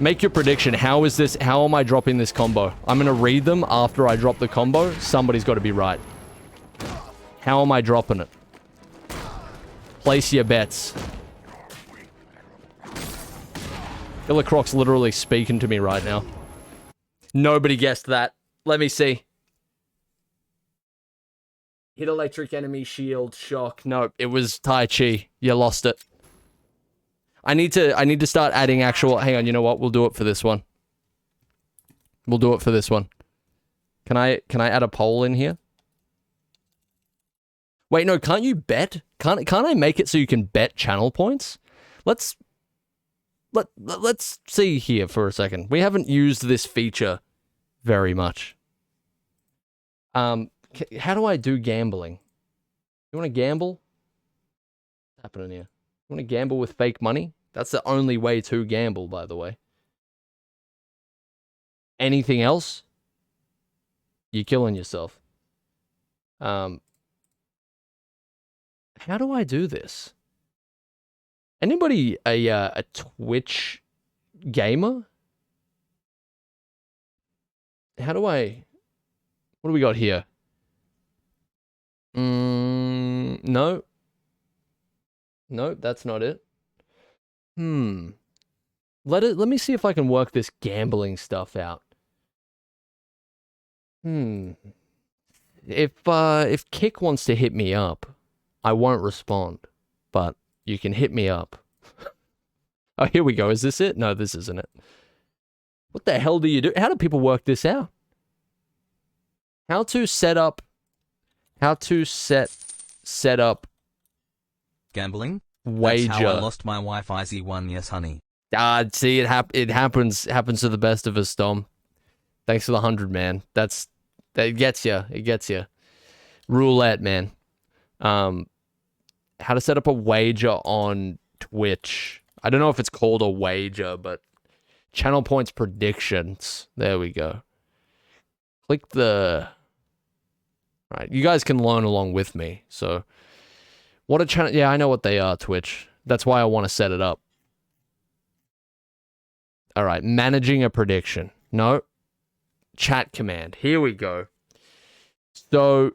Make your prediction. How am I dropping this combo? I'm gonna read them after I drop the combo. Somebody's got to be right. How am I dropping it? Place your bets. Killer Croc's literally speaking to me right now. Nobody guessed that. Let me see. Hit electric enemy, shield, shock. No, it was Tai Chi. You lost it. I need to start adding actual... Hang on, you know what? We'll do it for this one. We'll do it for this one. Can I add a poll in here? Wait, no, can't you bet? Can't I make it so you can bet channel points? Let's see here for a second. We haven't used this feature very much. How do I do gambling? You want to gamble? What's happening here? You want to gamble with fake money? That's the only way to gamble, by the way. Anything else? You're killing yourself. How do I do this? Anybody a Twitch gamer? How do I... What do we got here? No. No, that's not it. Let me see if I can work this gambling stuff out. If Kick wants to hit me up, I won't respond, but you can hit me up. Oh, here we go. Is this it? No, this isn't it. What the hell do you do? How do people work this out? How to set up Gambling? Wager. That's how I lost my wife Eyezayar, yes honey. See, it happens to the best of us, Dom. Thanks for the 100, man. That gets you. It gets you. Roulette, man. How to set up a wager on Twitch. I don't know if it's called a wager, but channel points predictions. There we go. Click the... Right, you guys can learn along with me. So, what a channel... Yeah, I know what they are, Twitch. That's why I want to set it up. All right, managing a prediction. No. Chat command. Here we go. So,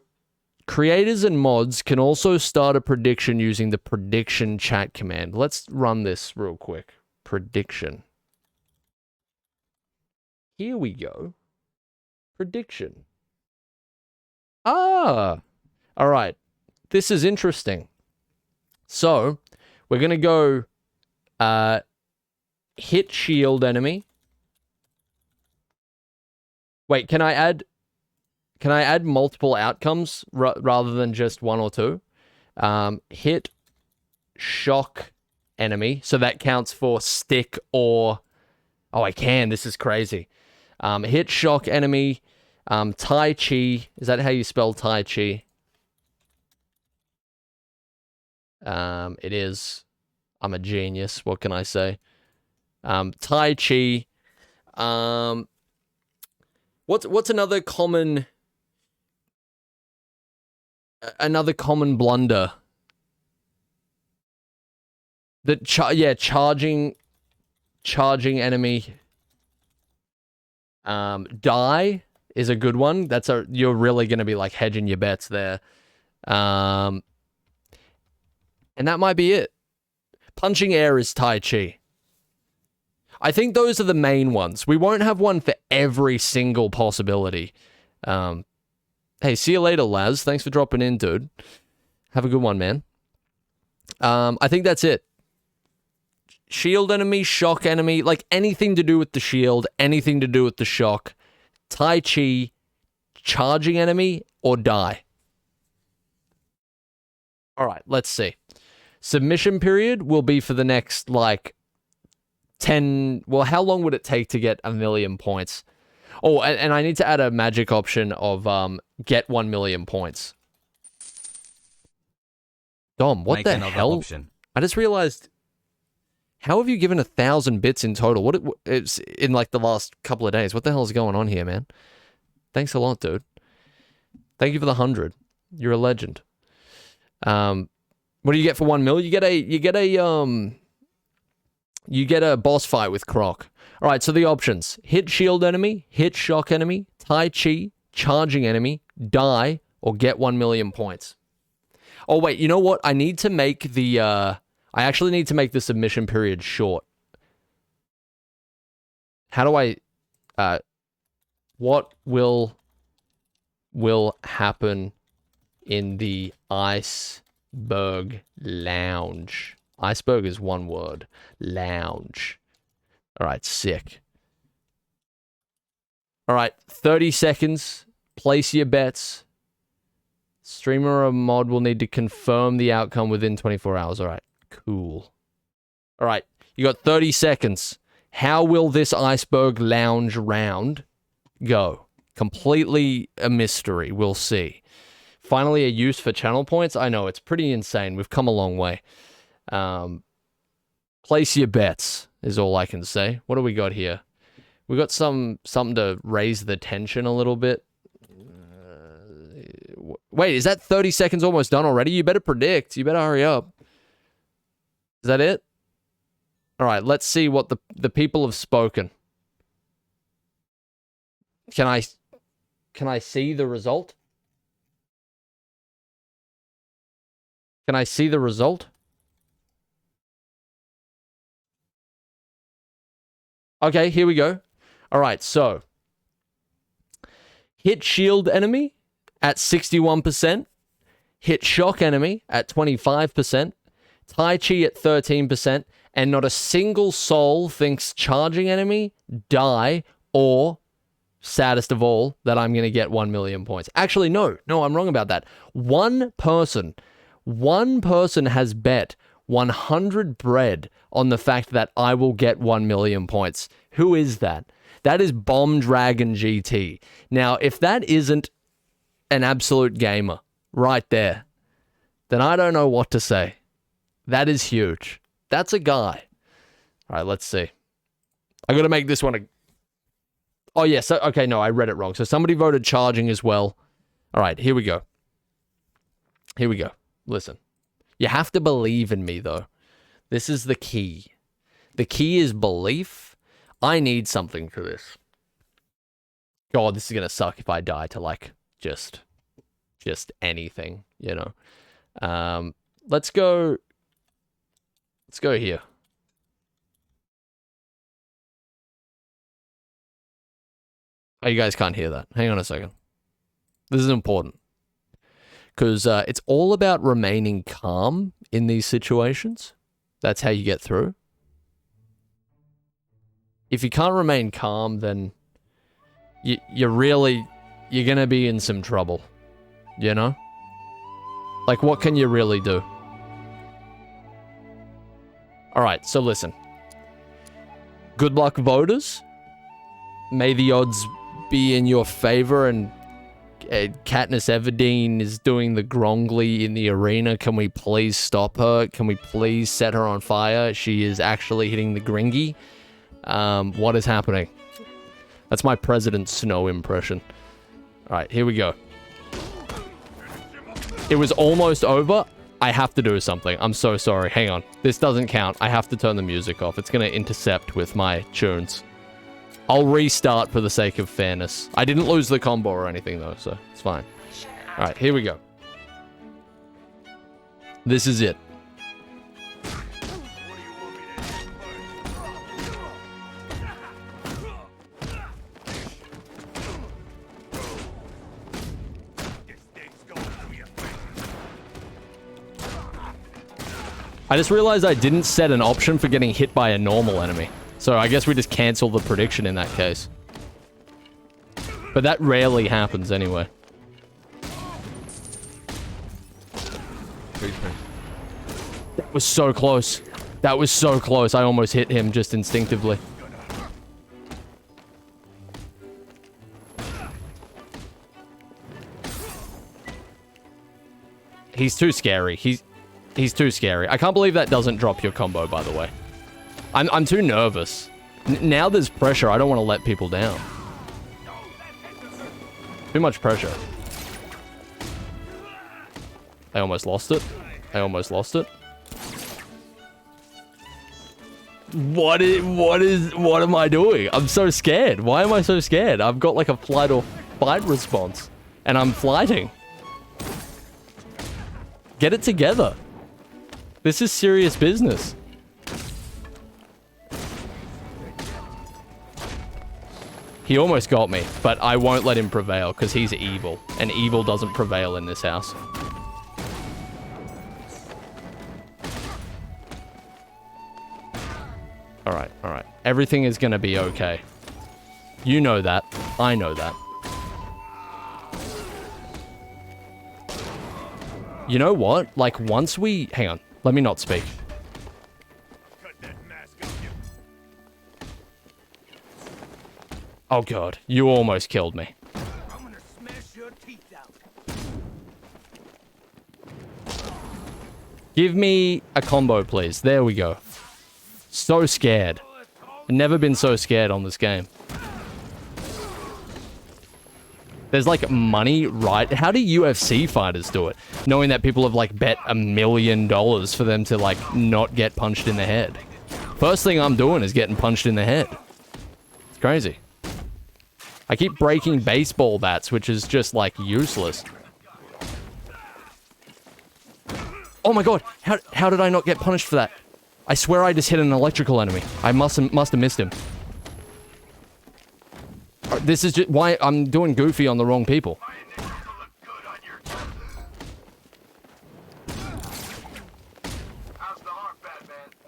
creators and mods can also start a prediction using the prediction chat command. Let's run this real quick. Prediction. Here we go. Prediction. Ah! All right. This is interesting. So, we're going to go hit shield enemy. Wait, can I add multiple outcomes rather than just one or two? Hit shock enemy. So that counts for stick or... Oh, I can. This is crazy. Hit shock enemy. Tai Chi. Is that how you spell Tai Chi? It is. I'm a genius. What can I say? Tai Chi. What's another common blunder? Charging enemy. Die is a good one. You're really gonna be like hedging your bets there. And that might be it. Punching air is Tai Chi. I think those are the main ones. We won't have one for every single possibility. Hey, see you later, Laz. Thanks for dropping in, dude. Have a good one, man. I think that's it. Shield enemy, shock enemy, like anything to do with the shield, anything to do with the shock, Tai Chi, charging enemy, or die. All right, let's see. Submission period will be for the next, like, 10... Well, how long would it take to get 1 million points? Oh, and I need to add a magic option of get 1 million points. Dom, what Make the another hell? option. I just realized... How have you given 1,000 bits in total? It's in like the last couple of days. What the hell is going on here, man? Thanks a lot, dude. Thank you for the 100. You're a legend. What do you get for 1 mil? You get a boss fight with Croc. All right, so the options: hit shield enemy, hit shock enemy, Tai Chi, charging enemy, die, or get 1 million points. Oh wait, you know what? I need to make the I actually need to make the submission period short. How do I... what will happen in the Iceberg Lounge? Iceberg is one word. Lounge. Alright, sick. Alright, 30 seconds. Place your bets. Streamer or mod will need to confirm the outcome within 24 hours. Alright. Cool. All right, you got 30 seconds. How will this Iceberg Lounge round go? Completely a mystery. We'll see. Finally, a use for channel points. I know, it's pretty insane. We've come a long way. Place your bets is all I can say. What do we got here? We got something to raise the tension a little bit. Wait, is that 30 seconds almost done already? You better predict. You better hurry up. Is that it? All right, let's see what the people have spoken. Can I see the result? Can I see the result? Okay, here we go. All right, so hit shield enemy at 61%, hit shock enemy at 25%, Tai Chi at 13%, and not a single soul thinks charging enemy, die, or, saddest of all, that I'm going to get 1 million points. Actually, no, I'm wrong about that. One person has bet 100 bread on the fact that I will get 1 million points. Who is that? That is Bomb Dragon GT. Now, if that isn't an absolute gamer right there, then I don't know what to say. That is huge. That's a guy. All right, let's see. I got to make this one a... Oh, yes. Yeah, so, okay, no, I read it wrong. So somebody voted charging as well. All right, here we go. Here we go. Listen. You have to believe in me, though. This is the key. The key is belief. I need something for this. God, this is going to suck if I die to, like, just anything, you know. Let's go here. Oh, you guys can't hear that. Hang on a second. This is important. Because it's all about remaining calm in these situations. That's how you get through. If you can't remain calm, then you're going to be in some trouble. You know? Like, what can you really do? Alright, so listen. Good luck, voters. May the odds be in your favor, and Katniss Everdeen is doing the Grongly in the arena. Can we please stop her? Can we please set her on fire? She is actually hitting the Gringy. What is happening? That's my President Snow impression. Alright, here we go. It was almost over. I have to do something. I'm so sorry. Hang on. This doesn't count. I have to turn the music off. It's going to intercept with my tunes. I'll restart for the sake of fairness. I didn't lose the combo or anything, though, so it's fine. All right, here we go. This is it. I just realized I didn't set an option for getting hit by a normal enemy. So I guess we just cancel the prediction in that case. But that rarely happens anyway. That was so close. That was so close. I almost hit him just instinctively. He's too scary. He's too scary. I can't believe that doesn't drop your combo, by the way. I'm too nervous. Now there's pressure. I don't want to let people down. Too much pressure. I almost lost it. I almost lost it. What am I doing? I'm so scared. Why am I so scared? I've got like a flight or fight response. And I'm flighting. Get it together. This is serious business. He almost got me, but I won't let him prevail because he's evil. And evil doesn't prevail in this house. Alright, alright. Everything is gonna be okay. You know that. I know that. You know what? Like, once we... Hang on. Let me not speak. Oh, God. You almost killed me. I'm gonna smash your teeth out. Give me a combo, please. There we go. So scared. I've never been so scared on this game. There's like money, right? How do UFC fighters do it? Knowing that people have like bet $1 million for them to like not get punched in the head. First thing I'm doing is getting punched in the head. It's crazy. I keep breaking baseball bats, which is just like useless. Oh my god, how did I not get punished for that? I swear I just hit an electrical enemy. I must have missed him. This is just why I'm doing goofy on the wrong people.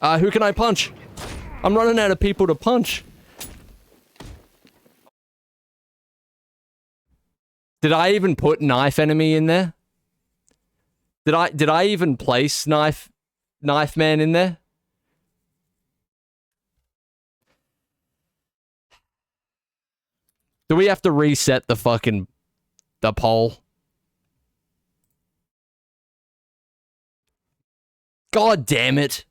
Who can I punch? I'm running out of people to punch. Did I even put knife enemy in there? Did I even place knife man in there? Do we have to reset the poll? God damn it.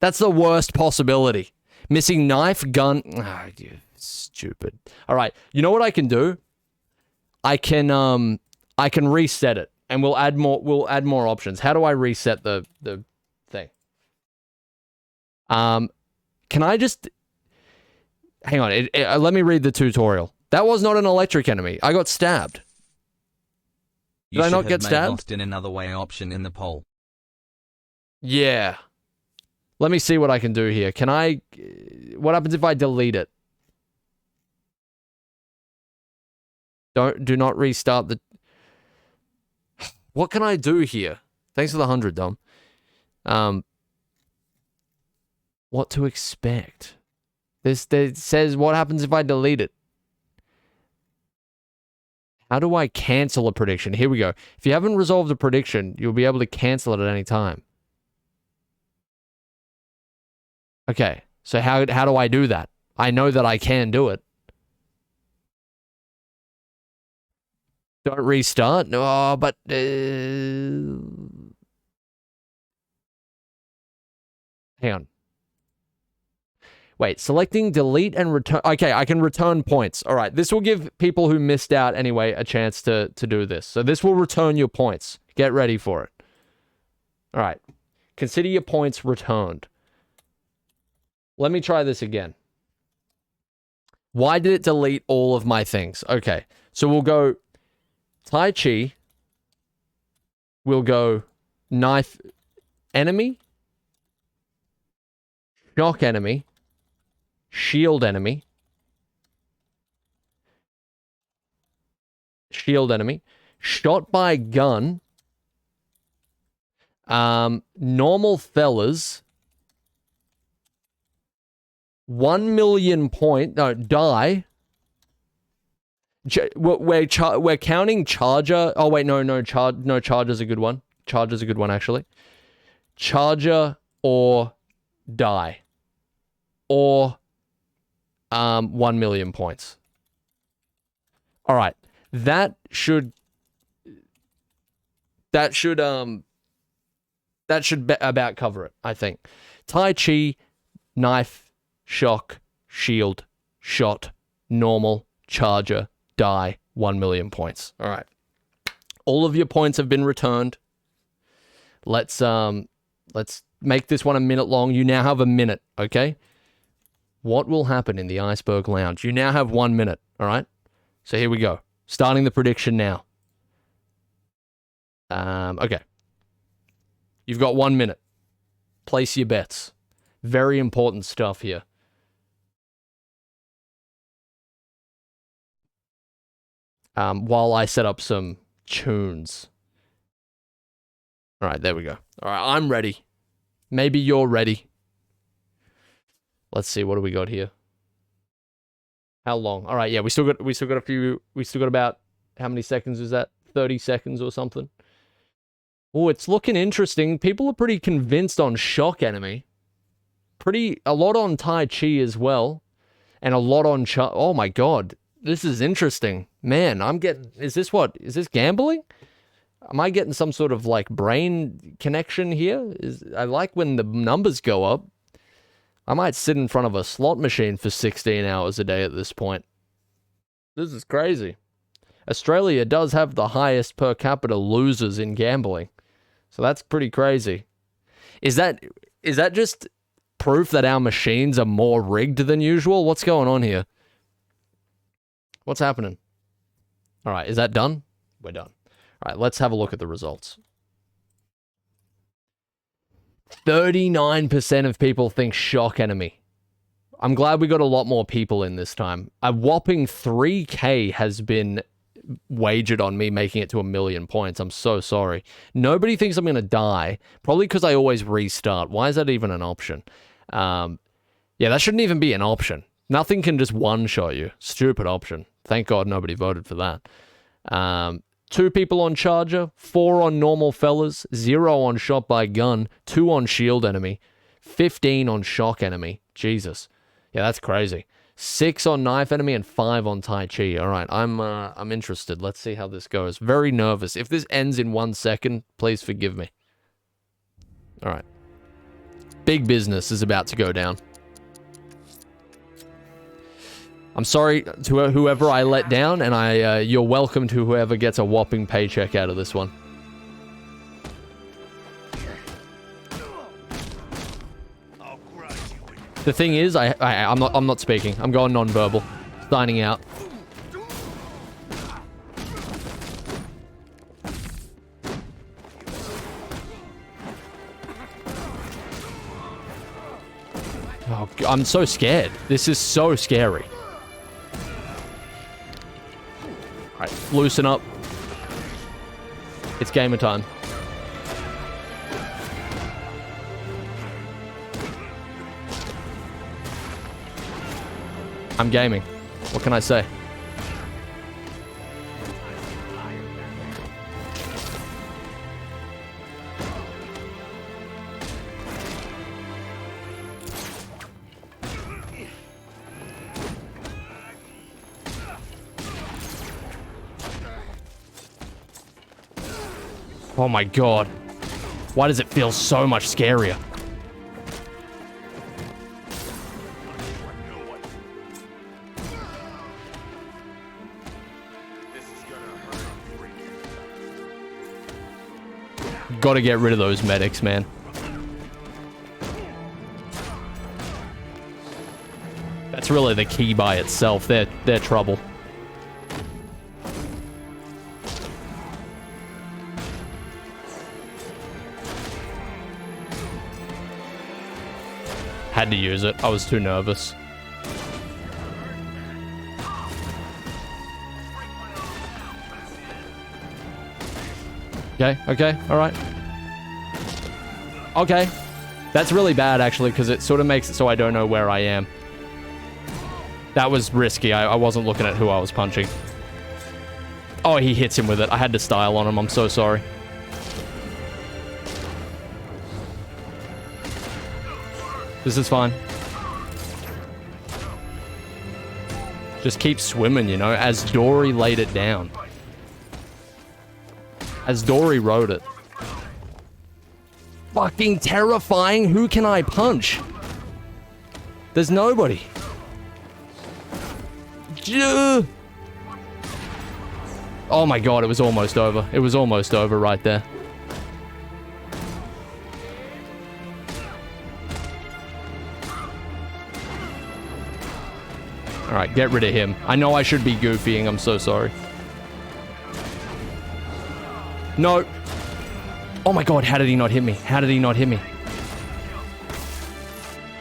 That's the worst possibility. Missing knife, gun. Ah, you stupid. All right. You know what I can do? I can reset it and we'll add more options. How do I reset the thing? Can I just hang on, let me read the tutorial. That was not an electric enemy. I got stabbed. Did I not get stabbed? Lost in another way option in the poll. Yeah. Let me see what I can do here. Can I... What happens if I delete it? Do not restart the... What can I do here? Thanks for the 100, Dom. What to expect? This says, what happens if I delete it? How do I cancel a prediction? Here we go. If you haven't resolved a prediction, you'll be able to cancel it at any time. Okay, so how do I do that? I know that I can do it. Don't restart? No, but... Hang on. Wait, selecting delete and return... Okay, I can return points. All right, this will give people who missed out anyway a chance to do this. So this will return your points. Get ready for it. All right. Consider your points returned. Let me try this again. Why did it delete all of my things? Okay, so we'll go Tai Chi. We'll go knife enemy. Shock enemy. Shield enemy. Shield enemy. Shot by gun. Normal fellas. 1 million point. No, die. We're counting charger. Oh wait, no, charger's a good one. Charger's a good one actually. Charger or die. Or 1 million points. All right. That should about cover it, I think. Tai Chi, knife, shock, shield, shot, normal, charger, die, 1 million points. All right. All of your points have been returned. Let's make this one a minute long. You now have a minute, okay? What will happen in the Iceberg Lounge? You now have 1 minute, all right? So here we go. Starting the prediction now. Okay. You've got 1 minute. Place your bets. Very important stuff here. While I set up some tunes. All right, there we go. All right, I'm ready. Maybe you're ready. Let's see, what do we got here? How long? All right, yeah, we still got about, how many seconds is that? 30 seconds or something. Oh, it's looking interesting. People are pretty convinced on shock enemy. A lot on Tai Chi as well. And a lot on oh my god. This is interesting. Man, is this gambling? Am I getting some sort of like brain connection here? I like when the numbers go up. I might sit in front of a slot machine for 16 hours a day at this point. This is crazy. Australia does have the highest per capita losers in gambling. So that's pretty crazy. Is that just proof that our machines are more rigged than usual? What's going on here? What's happening? All right, is that done? We're done. All right, let's have a look at the results. 39% of people think shock enemy. I'm glad we got a lot more people in this time. A whopping 3K has been wagered on me making it to 1 million points. I'm so sorry. Nobody thinks I'm going to die. Probably because I always restart. Why is that even an option? Yeah, that shouldn't even be an option. Nothing can just one-shot you. Stupid option. Thank God nobody voted for that. 2 people on charger, 4 on normal fellas, 0 on shot by gun, 2 on shield enemy, 15 on shock enemy. Jesus. Yeah, that's crazy. 6 on knife enemy and 5 on Tai Chi. All right, I'm interested. Let's see how this goes. Very nervous. If this ends in 1 second, please forgive me. All right. Big business is about to go down. I'm sorry to whoever I let down, and you're welcome to whoever gets a whopping paycheck out of this one. The thing is, I'm not speaking. I'm going non-verbal. Signing out. Oh, I'm so scared. This is so scary. Alright, loosen up. It's gamer time. I'm gaming. What can I say? Oh my god. Why does it feel so much scarier? Gotta get rid of those medics, man. That's really the key by itself. They're trouble. Had to use it. I was too nervous. Okay, alright. Okay. That's really bad, actually, because it sort of makes it so I don't know where I am. That was risky. I wasn't looking at who I was punching. Oh, he hits him with it. I had to style on him. I'm so sorry. This is fine. Just keep swimming, you know, as Dory laid it down. As Dory wrote it. Fucking terrifying. Who can I punch? There's nobody. Oh my god, it was almost over. It was almost over right there. Alright, get rid of him. I know I should be goofying, I'm so sorry. No. Oh my god, how did he not hit me? How did he not hit me?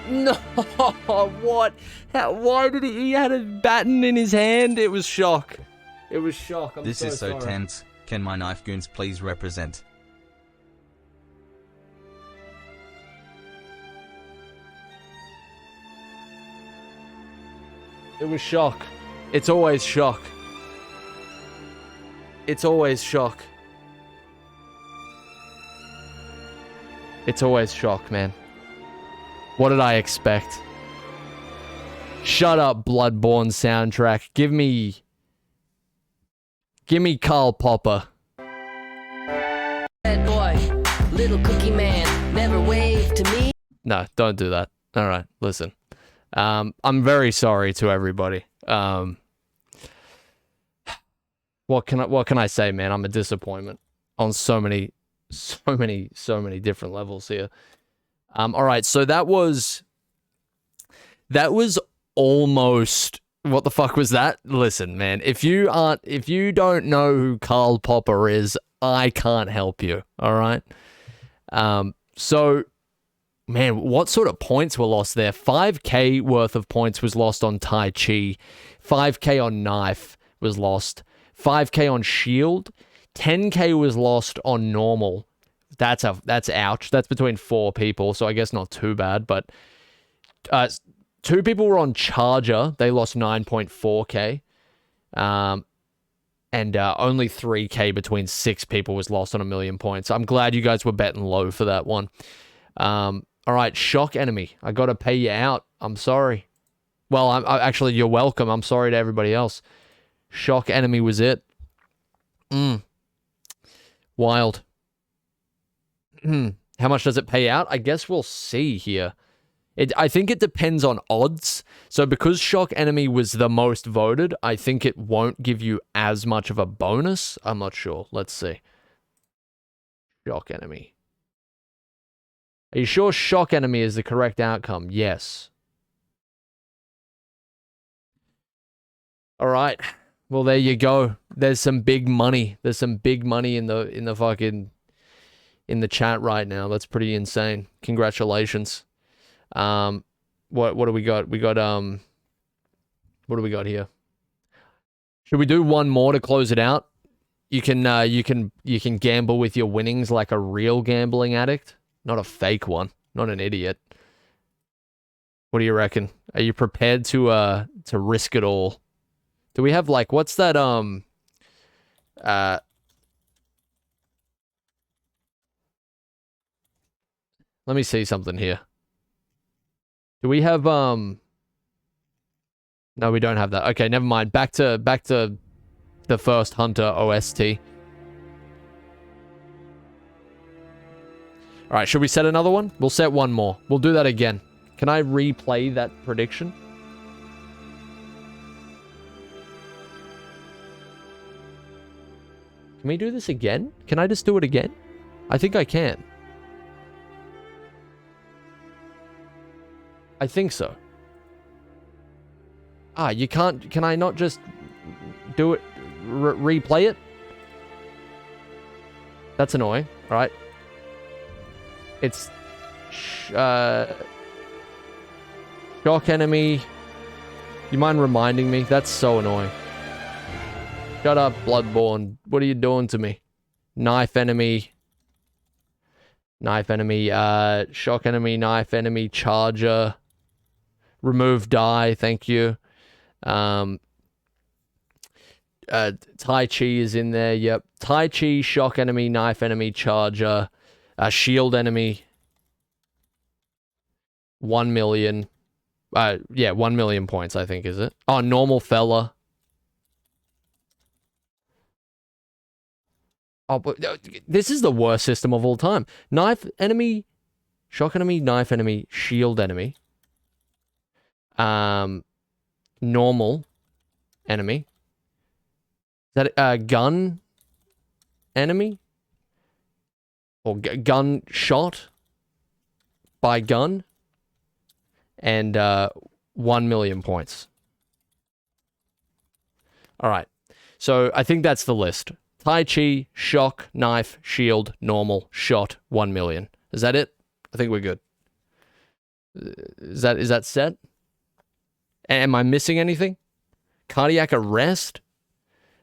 No, what? Why did he had a baton in his hand? It was shock. It was shock. This is so tense. Can my knife goons please represent? It was shock. It's always shock. It's always shock. It's always shock, man. What did I expect? Shut up, Bloodborne soundtrack. Give me Karl Popper. Bad boy, little cookie man, never wave to me. No, don't do that. All right, listen. I'm very sorry to everybody. What can I say, man? I'm a disappointment on so many different levels here. All right, so that was almost, what the fuck was that? Listen, man, if you don't know who Karl Popper is, I can't help you. All right. So, man, what sort of points were lost there? 5k worth of points was lost on Tai Chi. 5k on knife was lost. 5k on shield. 10k was lost on normal. That's ouch. That's between 4 people, so I guess not too bad. But 2 people were on charger. They lost 9.4k. And only 3k between 6 people was lost on 1 million points. I'm glad you guys were betting low for that one. All right, shock enemy. I got to pay you out. I'm sorry. Well, actually, you're welcome. I'm sorry to everybody else. Shock enemy was it. Wild. How much does it pay out? I guess we'll see here. I think it depends on odds. So because shock enemy was the most voted, I think it won't give you as much of a bonus. I'm not sure. Let's see. Shock enemy. Are you sure shock enemy is the correct outcome? Yes. All right. Well, there you go. There's some big money. There's some big money in the fucking in the chat right now. That's pretty insane. Congratulations. What do we got? We got what do we got here? Should we do one more to close it out? You can gamble with your winnings like a real gambling addict, not a fake one, not an idiot. What do you reckon? Are you prepared to risk it all? Do we have like what's that let me see something here. Do we have no, we don't have that. Okay, never mind. Back to the first Hunter OST. All right, should we set another one? We'll set one more. We'll do that again. Can I replay that prediction? Can we do this again? Can I just do it again? I think I can. I think so. Ah, you can't... Can I not just do it... replay it? That's annoying. Alright. It's... shock enemy. You mind reminding me? That's so annoying. Shut up, Bloodborne. What are you doing to me? Knife enemy. Knife enemy. Shock enemy. Knife enemy. Charger. Remove die. Thank you. Tai Chi is in there. Yep. Tai Chi, shock enemy, knife enemy, charger, shield enemy. 1 million. Yeah, 1 million points, I think, is it? Oh, normal fella. Oh, but this is the worst system of all time. Knife enemy, shock enemy, knife enemy, shield enemy. Normal enemy. Is that gun enemy? Or gun shot by gun? And 1 million points. All right. So I think that's the list. Tai Chi, shock, knife, shield, normal, shot, 1 million. Is that it? I think we're good. Is that set? Am I missing anything? Cardiac arrest?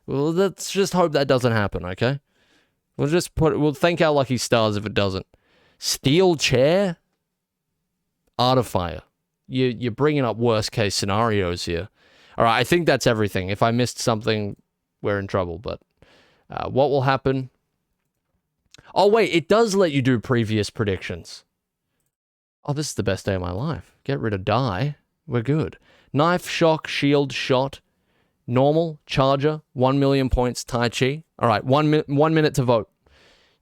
Well, let's just hope that doesn't happen, okay? We'll thank our lucky stars if it doesn't. Steel chair? Art of fire. You're bringing up worst case scenarios here. All right, I think that's everything. If I missed something, we're in trouble, but what will happen? Oh, wait, it does let you do previous predictions. Oh, this is the best day of my life. Get rid of die. We're good. Knife, shock, shield, shot, normal, charger, 1 million points, Tai Chi. All right, 1 minute to vote.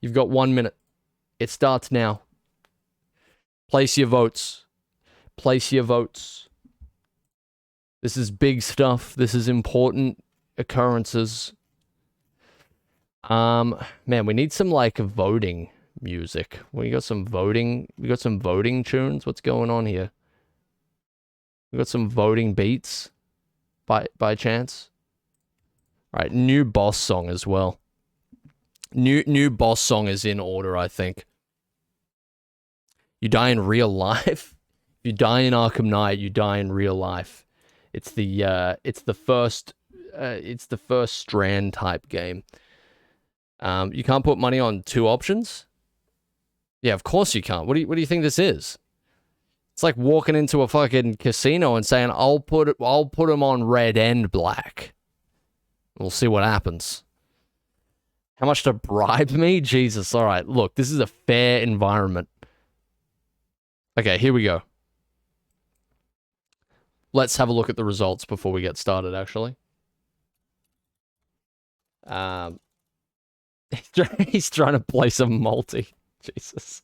You've got 1 minute. It starts now. Place your votes. Place your votes. This is big stuff. This is important occurrences. Man, we need some like voting music. We got some voting tunes. What's going on here? We got some voting beats by chance. All right, new boss song as well. New boss song is in order, I think. You die in real life. If you die in Arkham Knight, you die in real life. It's the first Strand type game. You can't put money on two options. Yeah, of course you can't. What do you think this is? It's like walking into a fucking casino and saying, "I'll put them on red and black." We'll see what happens. How much to bribe me? Jesus. All right. Look, this is a fair environment. Okay, here we go. Let's have a look at the results before we get started, actually. He's trying to play some multi. Jesus.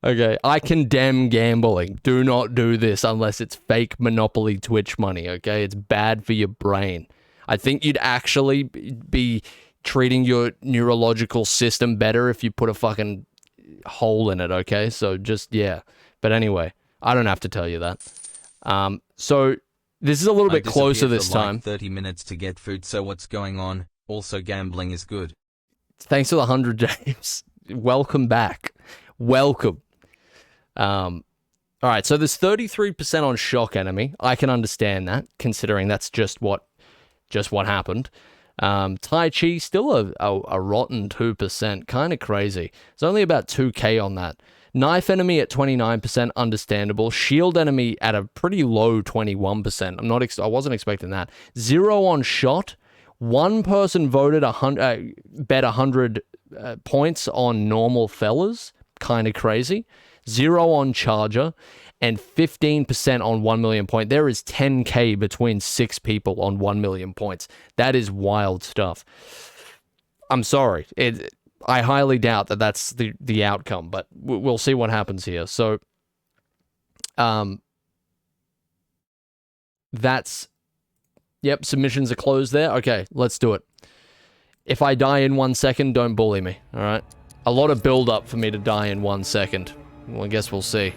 Okay, I condemn gambling. Do not do this unless it's fake Monopoly Twitch money, okay? It's bad for your brain. I think you'd actually be treating your neurological system better if you put a fucking hole in it, okay? So just, yeah. But anyway, I don't have to tell you that. So this is a little bit closer this time. 30 minutes to get food, so what's going on? Also, gambling is good. Thanks for the 100, James. Welcome back. Welcome. All right, so there's 33% on shock enemy. I can understand that, considering that's just what happened. Tai Chi, still a rotten 2%. Kind of crazy. There's only about 2k on that. Knife enemy at 29%, understandable. Shield enemy at a pretty low 21%. I wasn't expecting that. 0 on shot. One person voted bet 100 points on normal fellas. Kind of crazy. 0 on charger. And 15% on 1 million point. There is 10k between 6 people on 1 million points. That is wild stuff. I'm sorry. I highly doubt that that's the outcome, but we'll see what happens here. So, yep, submissions are closed there. Okay, let's do it. If I die in 1 second, don't bully me, all right? A lot of build-up for me to die in 1 second. Well, I guess we'll see.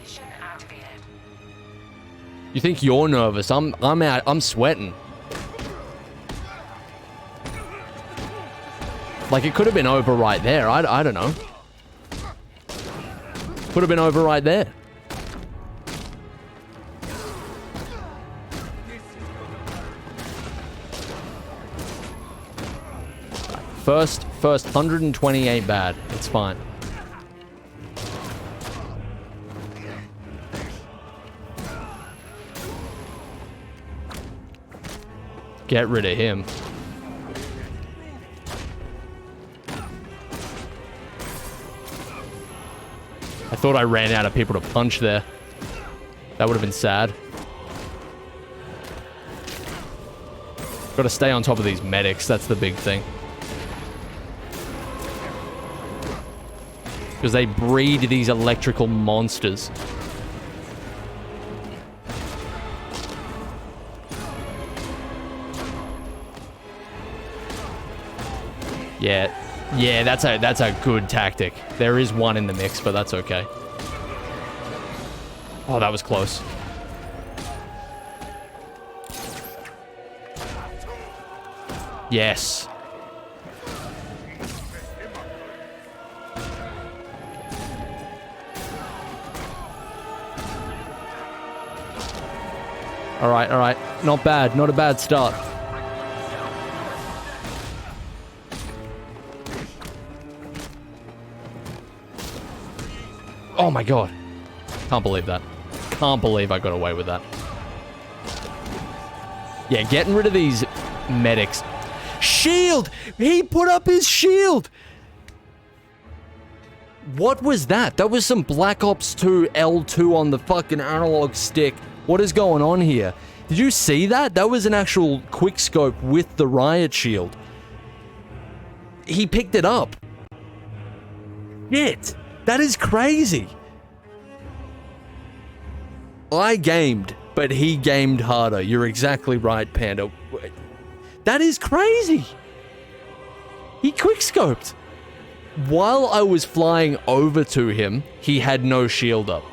You think you're nervous? I'm sweating. Like, it could have been over right there. I don't know. Could have been over right there. First 120 ain't bad. It's fine. Get rid of him. I thought I ran out of people to punch there. That would have been sad. Got to stay on top of these medics. That's the big thing. Because they breed these electrical monsters. Yeah. Yeah, that's a good tactic. There is one in the mix, but that's okay. Oh, that was close. Yes. All right, all right. Not bad. Not a bad start. Oh my god. Can't believe that. Can't believe I got away with that. Yeah, getting rid of these medics. Shield! He put up his shield! What was that? That was some Black Ops 2 L2 on the fucking analog stick. What is going on here? Did you see that? That was an actual quickscope with the Riot shield. He picked it up. Shit! That is crazy. I gamed, but he gamed harder. You're exactly right, Panda. That is crazy. He quickscoped. While I was flying over to him, he had no shield up.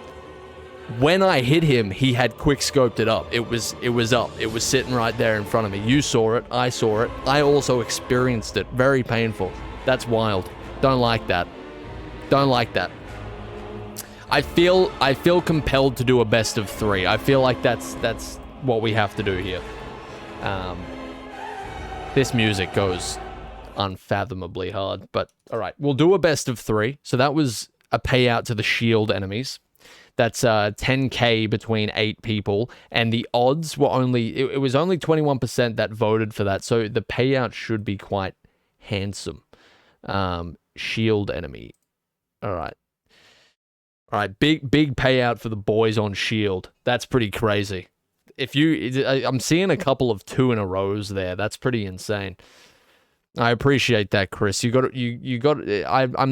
When I hit him, he had quickscoped it up. It was up. It was sitting right there in front of me. You saw it. I saw it. I also experienced it. Very painful. That's wild. Don't like that. Don't like that. I feel compelled to do a best of 3. I feel like that's what we have to do here. This music goes unfathomably hard, but all right, we'll do a best of 3. So that was a payout to the shield enemies. That's 10k between 8 people, and the odds were only it was only 21% that voted for that. So the payout should be quite handsome. Shield enemy. All right. All right, big payout for the boys on Shield. That's pretty crazy. I'm seeing a couple of 2 in a rows there. That's pretty insane. I appreciate that, Chris. I'm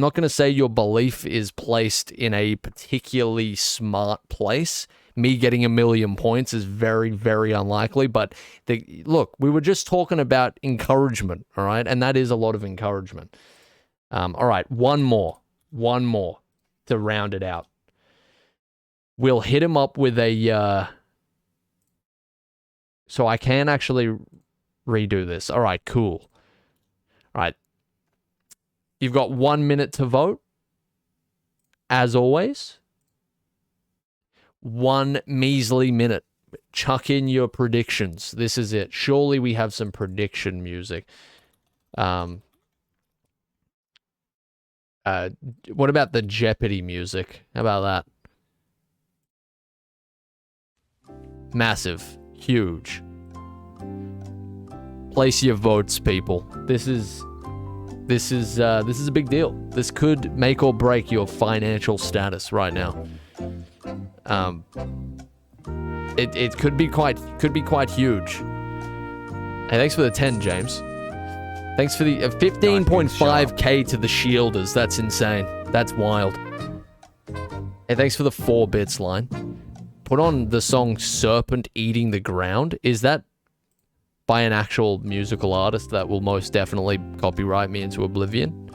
not going to say your belief is placed in a particularly smart place. Me getting 1,000,000 points is very, very unlikely. But look, we were just talking about encouragement, all right? And that is a lot of encouragement. All right, one more to round it out. We'll hit him up with a... So I can actually redo this. All right, cool. All right. You've got 1 minute to vote. As always. 1 measly minute. Chuck in your predictions. This is it. Surely we have some prediction music. What about the Jeopardy music? How about that? Massive. Huge. Place your votes, people. This is a big deal. This could make or break your financial status right now. It could be quite huge. Hey, thanks for the 10, James. Thanks for the 15.5k to the shielders. That's insane. That's wild. Hey, thanks for the 4 bits line. Put on the song Serpent Eating the Ground. Is that by an actual musical artist that will most definitely copyright me into oblivion?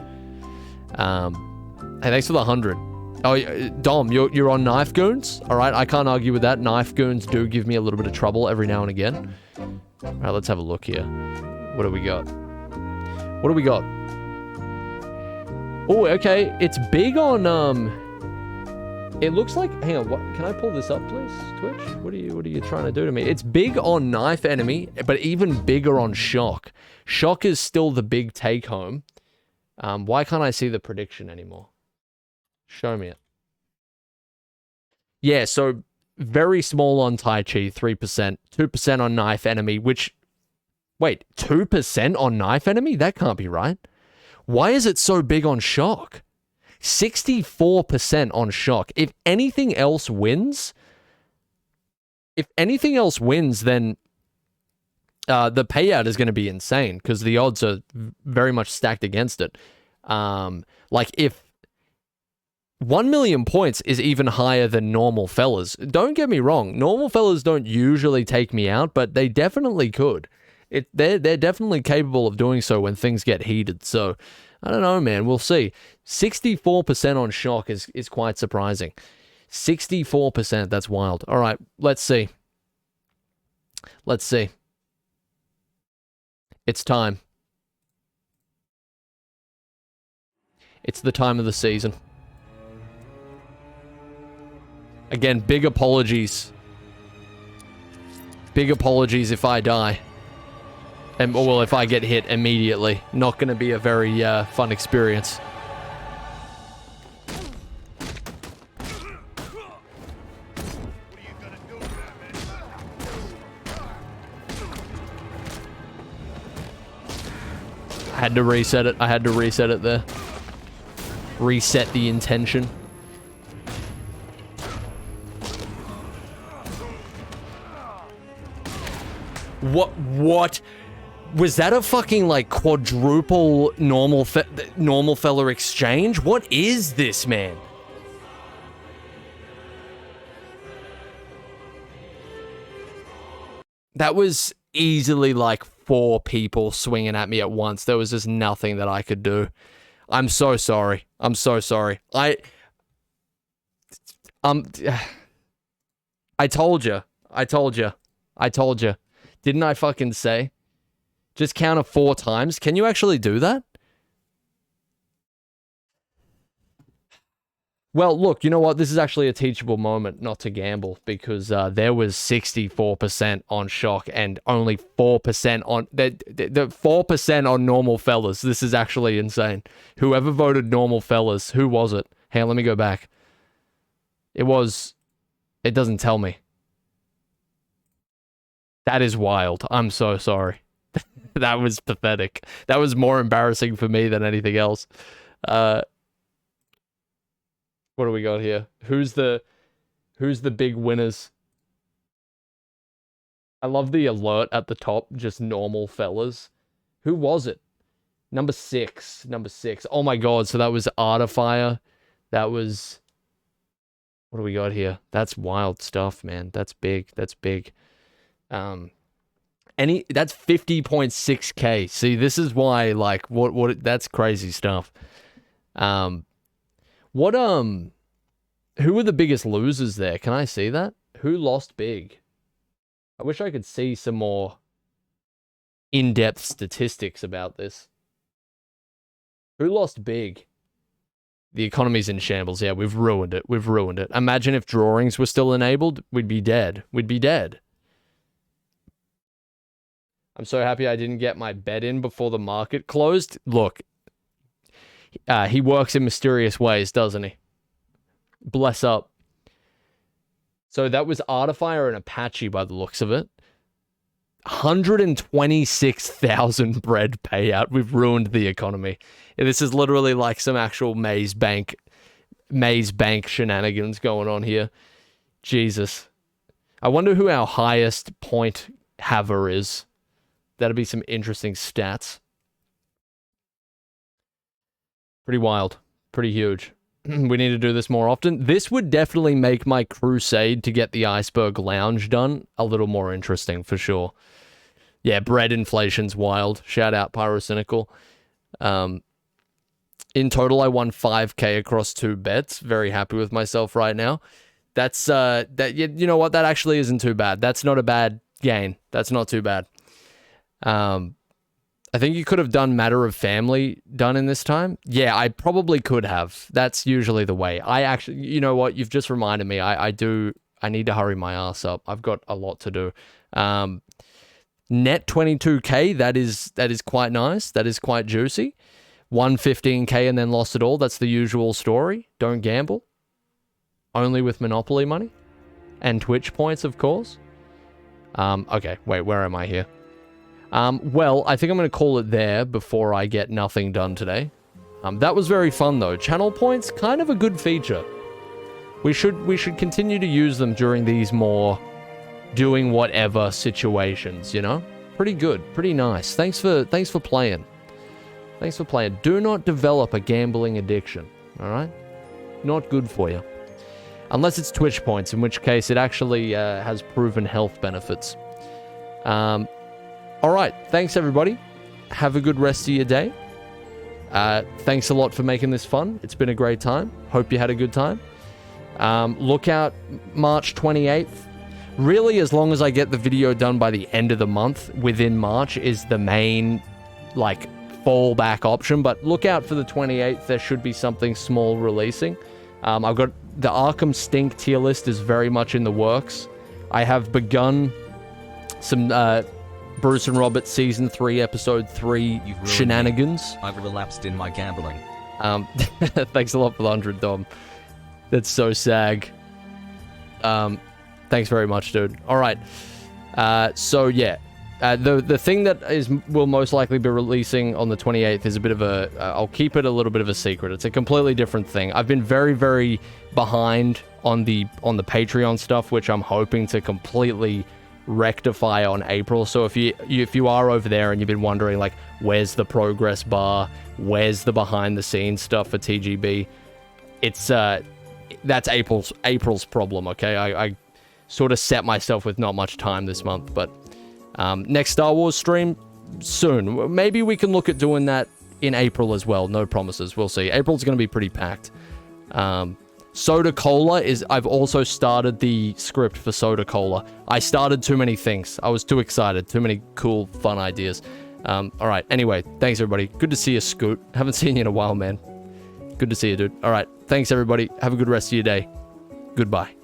Hey, thanks for the 100. Oh, Dom, you're on Knife Goons? All right, I can't argue with that. Knife Goons do give me a little bit of trouble every now and again. All right, let's have a look here. What do we got? What do we got? Oh, okay. It's big on, it looks like... Hang on, what? Can I pull this up, please, Twitch? What are you trying to do to me? It's big on Knife Enemy, but even bigger on Shock. Shock is still the big take-home. Why can't I see the prediction anymore? Show me it. Yeah, so very small on Tai Chi, 3%. 2% on Knife Enemy, which... Wait, 2% on Knife Enemy? That can't be right. Why is it so big on Shock? 64% on Shock. If anything else wins, if anything else wins, then the payout is going to be insane because the odds are very much stacked against it. Like if 1 million points is even higher than normal fellas. Don't get me wrong, normal fellas don't usually take me out, but they definitely could. They're definitely capable of doing so when things get heated. So I don't know, man. We'll see. 64% on shock is quite surprising. 64%. That's wild. All right, let's see. Let's see. It's time. It's the time of the season. Again, big apologies. Big apologies if I die. And, well, if I get hit immediately. Not going to be a very fun experience. I had to reset it. I had to reset it there. Reset the intention. What? Was that a fucking, like, quadruple normal fella exchange? What is this, man? That was easily, like, 4 people swinging at me at once. There was just nothing that I could do. I'm so sorry. I'm so sorry. I told you. I told you. I told you. Didn't I fucking say? Just counter 4 times. Can you actually do that? Well, look, you know what? This is actually a teachable moment not to gamble because there was 64% on shock and only 4% on the 4% on normal fellas. This is actually insane. Whoever voted normal fellas, who was it? Hey, let me go back. It doesn't tell me. That is wild. I'm so sorry. That was pathetic. That was more embarrassing for me than anything else. What do we got here? Who's the big winners? I love the alert at the top, just normal fellas. Who was it? Number 6. Number 6. Oh my god, so that was Artifier. That was... What do we got here? That's wild stuff, man. That's big. That's big. That's 50.6k. See, this is why, like, that's crazy stuff. Who were the biggest losers there? Can I see that? Who lost big? I wish I could see some more in-depth statistics about this. Who lost big? The economy's in shambles. Yeah, we've ruined it. We've ruined it. Imagine if drawings were still enabled. We'd be dead. We'd be dead. I'm so happy I didn't get my bet in before the market closed. Look, he works in mysterious ways, doesn't he? Bless up. So that was Artifier and Apache by the looks of it. 126,000 bread payout. We've ruined the economy. This is literally like some actual maze bank shenanigans going on here. Jesus. I wonder who our highest point haver is. That'd be some interesting stats. Pretty wild. Pretty huge. We need to do this more often. This would definitely make my crusade to get the Iceberg Lounge done a little more interesting, for sure. Yeah, bread inflation's wild. Shout out Pyrocynical. In total, I won 5k across 2 bets. Very happy with myself right now. That's, you know what? That actually isn't too bad. That's not a bad gain. That's not too bad. I think you could have done Matter of Family done in this time. Yeah, I probably could have. That's usually the way. I actually, you know what? You've just reminded me. I need to hurry my ass up. I've got a lot to do. Net 22k. That is quite nice. That is quite juicy. 115k and then lost it all. That's the usual story. Don't gamble. Only with Monopoly money. And Twitch points, of course. Okay, wait, where am I here? Well, I think I'm going to call it there before I get nothing done today. That was very fun, though. Channel points, kind of a good feature. We should continue to use them during these more doing whatever situations, you know? Pretty good, pretty nice. Thanks for playing. Thanks for playing. Do not develop a gambling addiction, all right? Not good for you. Unless it's Twitch points, in which case it actually has proven health benefits. All right, thanks everybody. Have a good rest of your day. Thanks a lot for making this fun. It's been a great time. Hope you had a good time. Look out March 28th. Really, as long as I get the video done by the end of the month, within March is the main, like, fallback option. But look out for the 28th. There should be something small releasing. I've got the Arkham Stink tier list is very much in the works. I have begun some Bruce and Robert Season 3, Episode 3 shenanigans. I've relapsed in my gambling. Thanks a lot for the 100, Dom. That's so sag. Thanks very much, dude. All right. So, yeah. The thing that will most likely be releasing on the 28th is a bit of a... I'll keep it a little bit of a secret. It's a completely different thing. I've been very, very behind on the Patreon stuff, which I'm hoping to completely rectify on April. So if you are over there and you've been wondering, like, where's the progress bar? Where's the behind-the-scenes stuff for TGB? It's... that's April's problem, okay? I sort of set myself with not much time this month, but... next Star Wars stream soon. Maybe we can look at doing that in April as well. No promises. We'll see. April's going to be pretty packed. Soda Cola is... I've also started the script for Soda Cola. I started too many things. I was too excited. Too many cool, fun ideas. All right. Anyway, thanks, everybody. Good to see you, Scoot. Haven't seen you in a while, man. Good to see you, dude. All right. Thanks, everybody. Have a good rest of your day. Goodbye.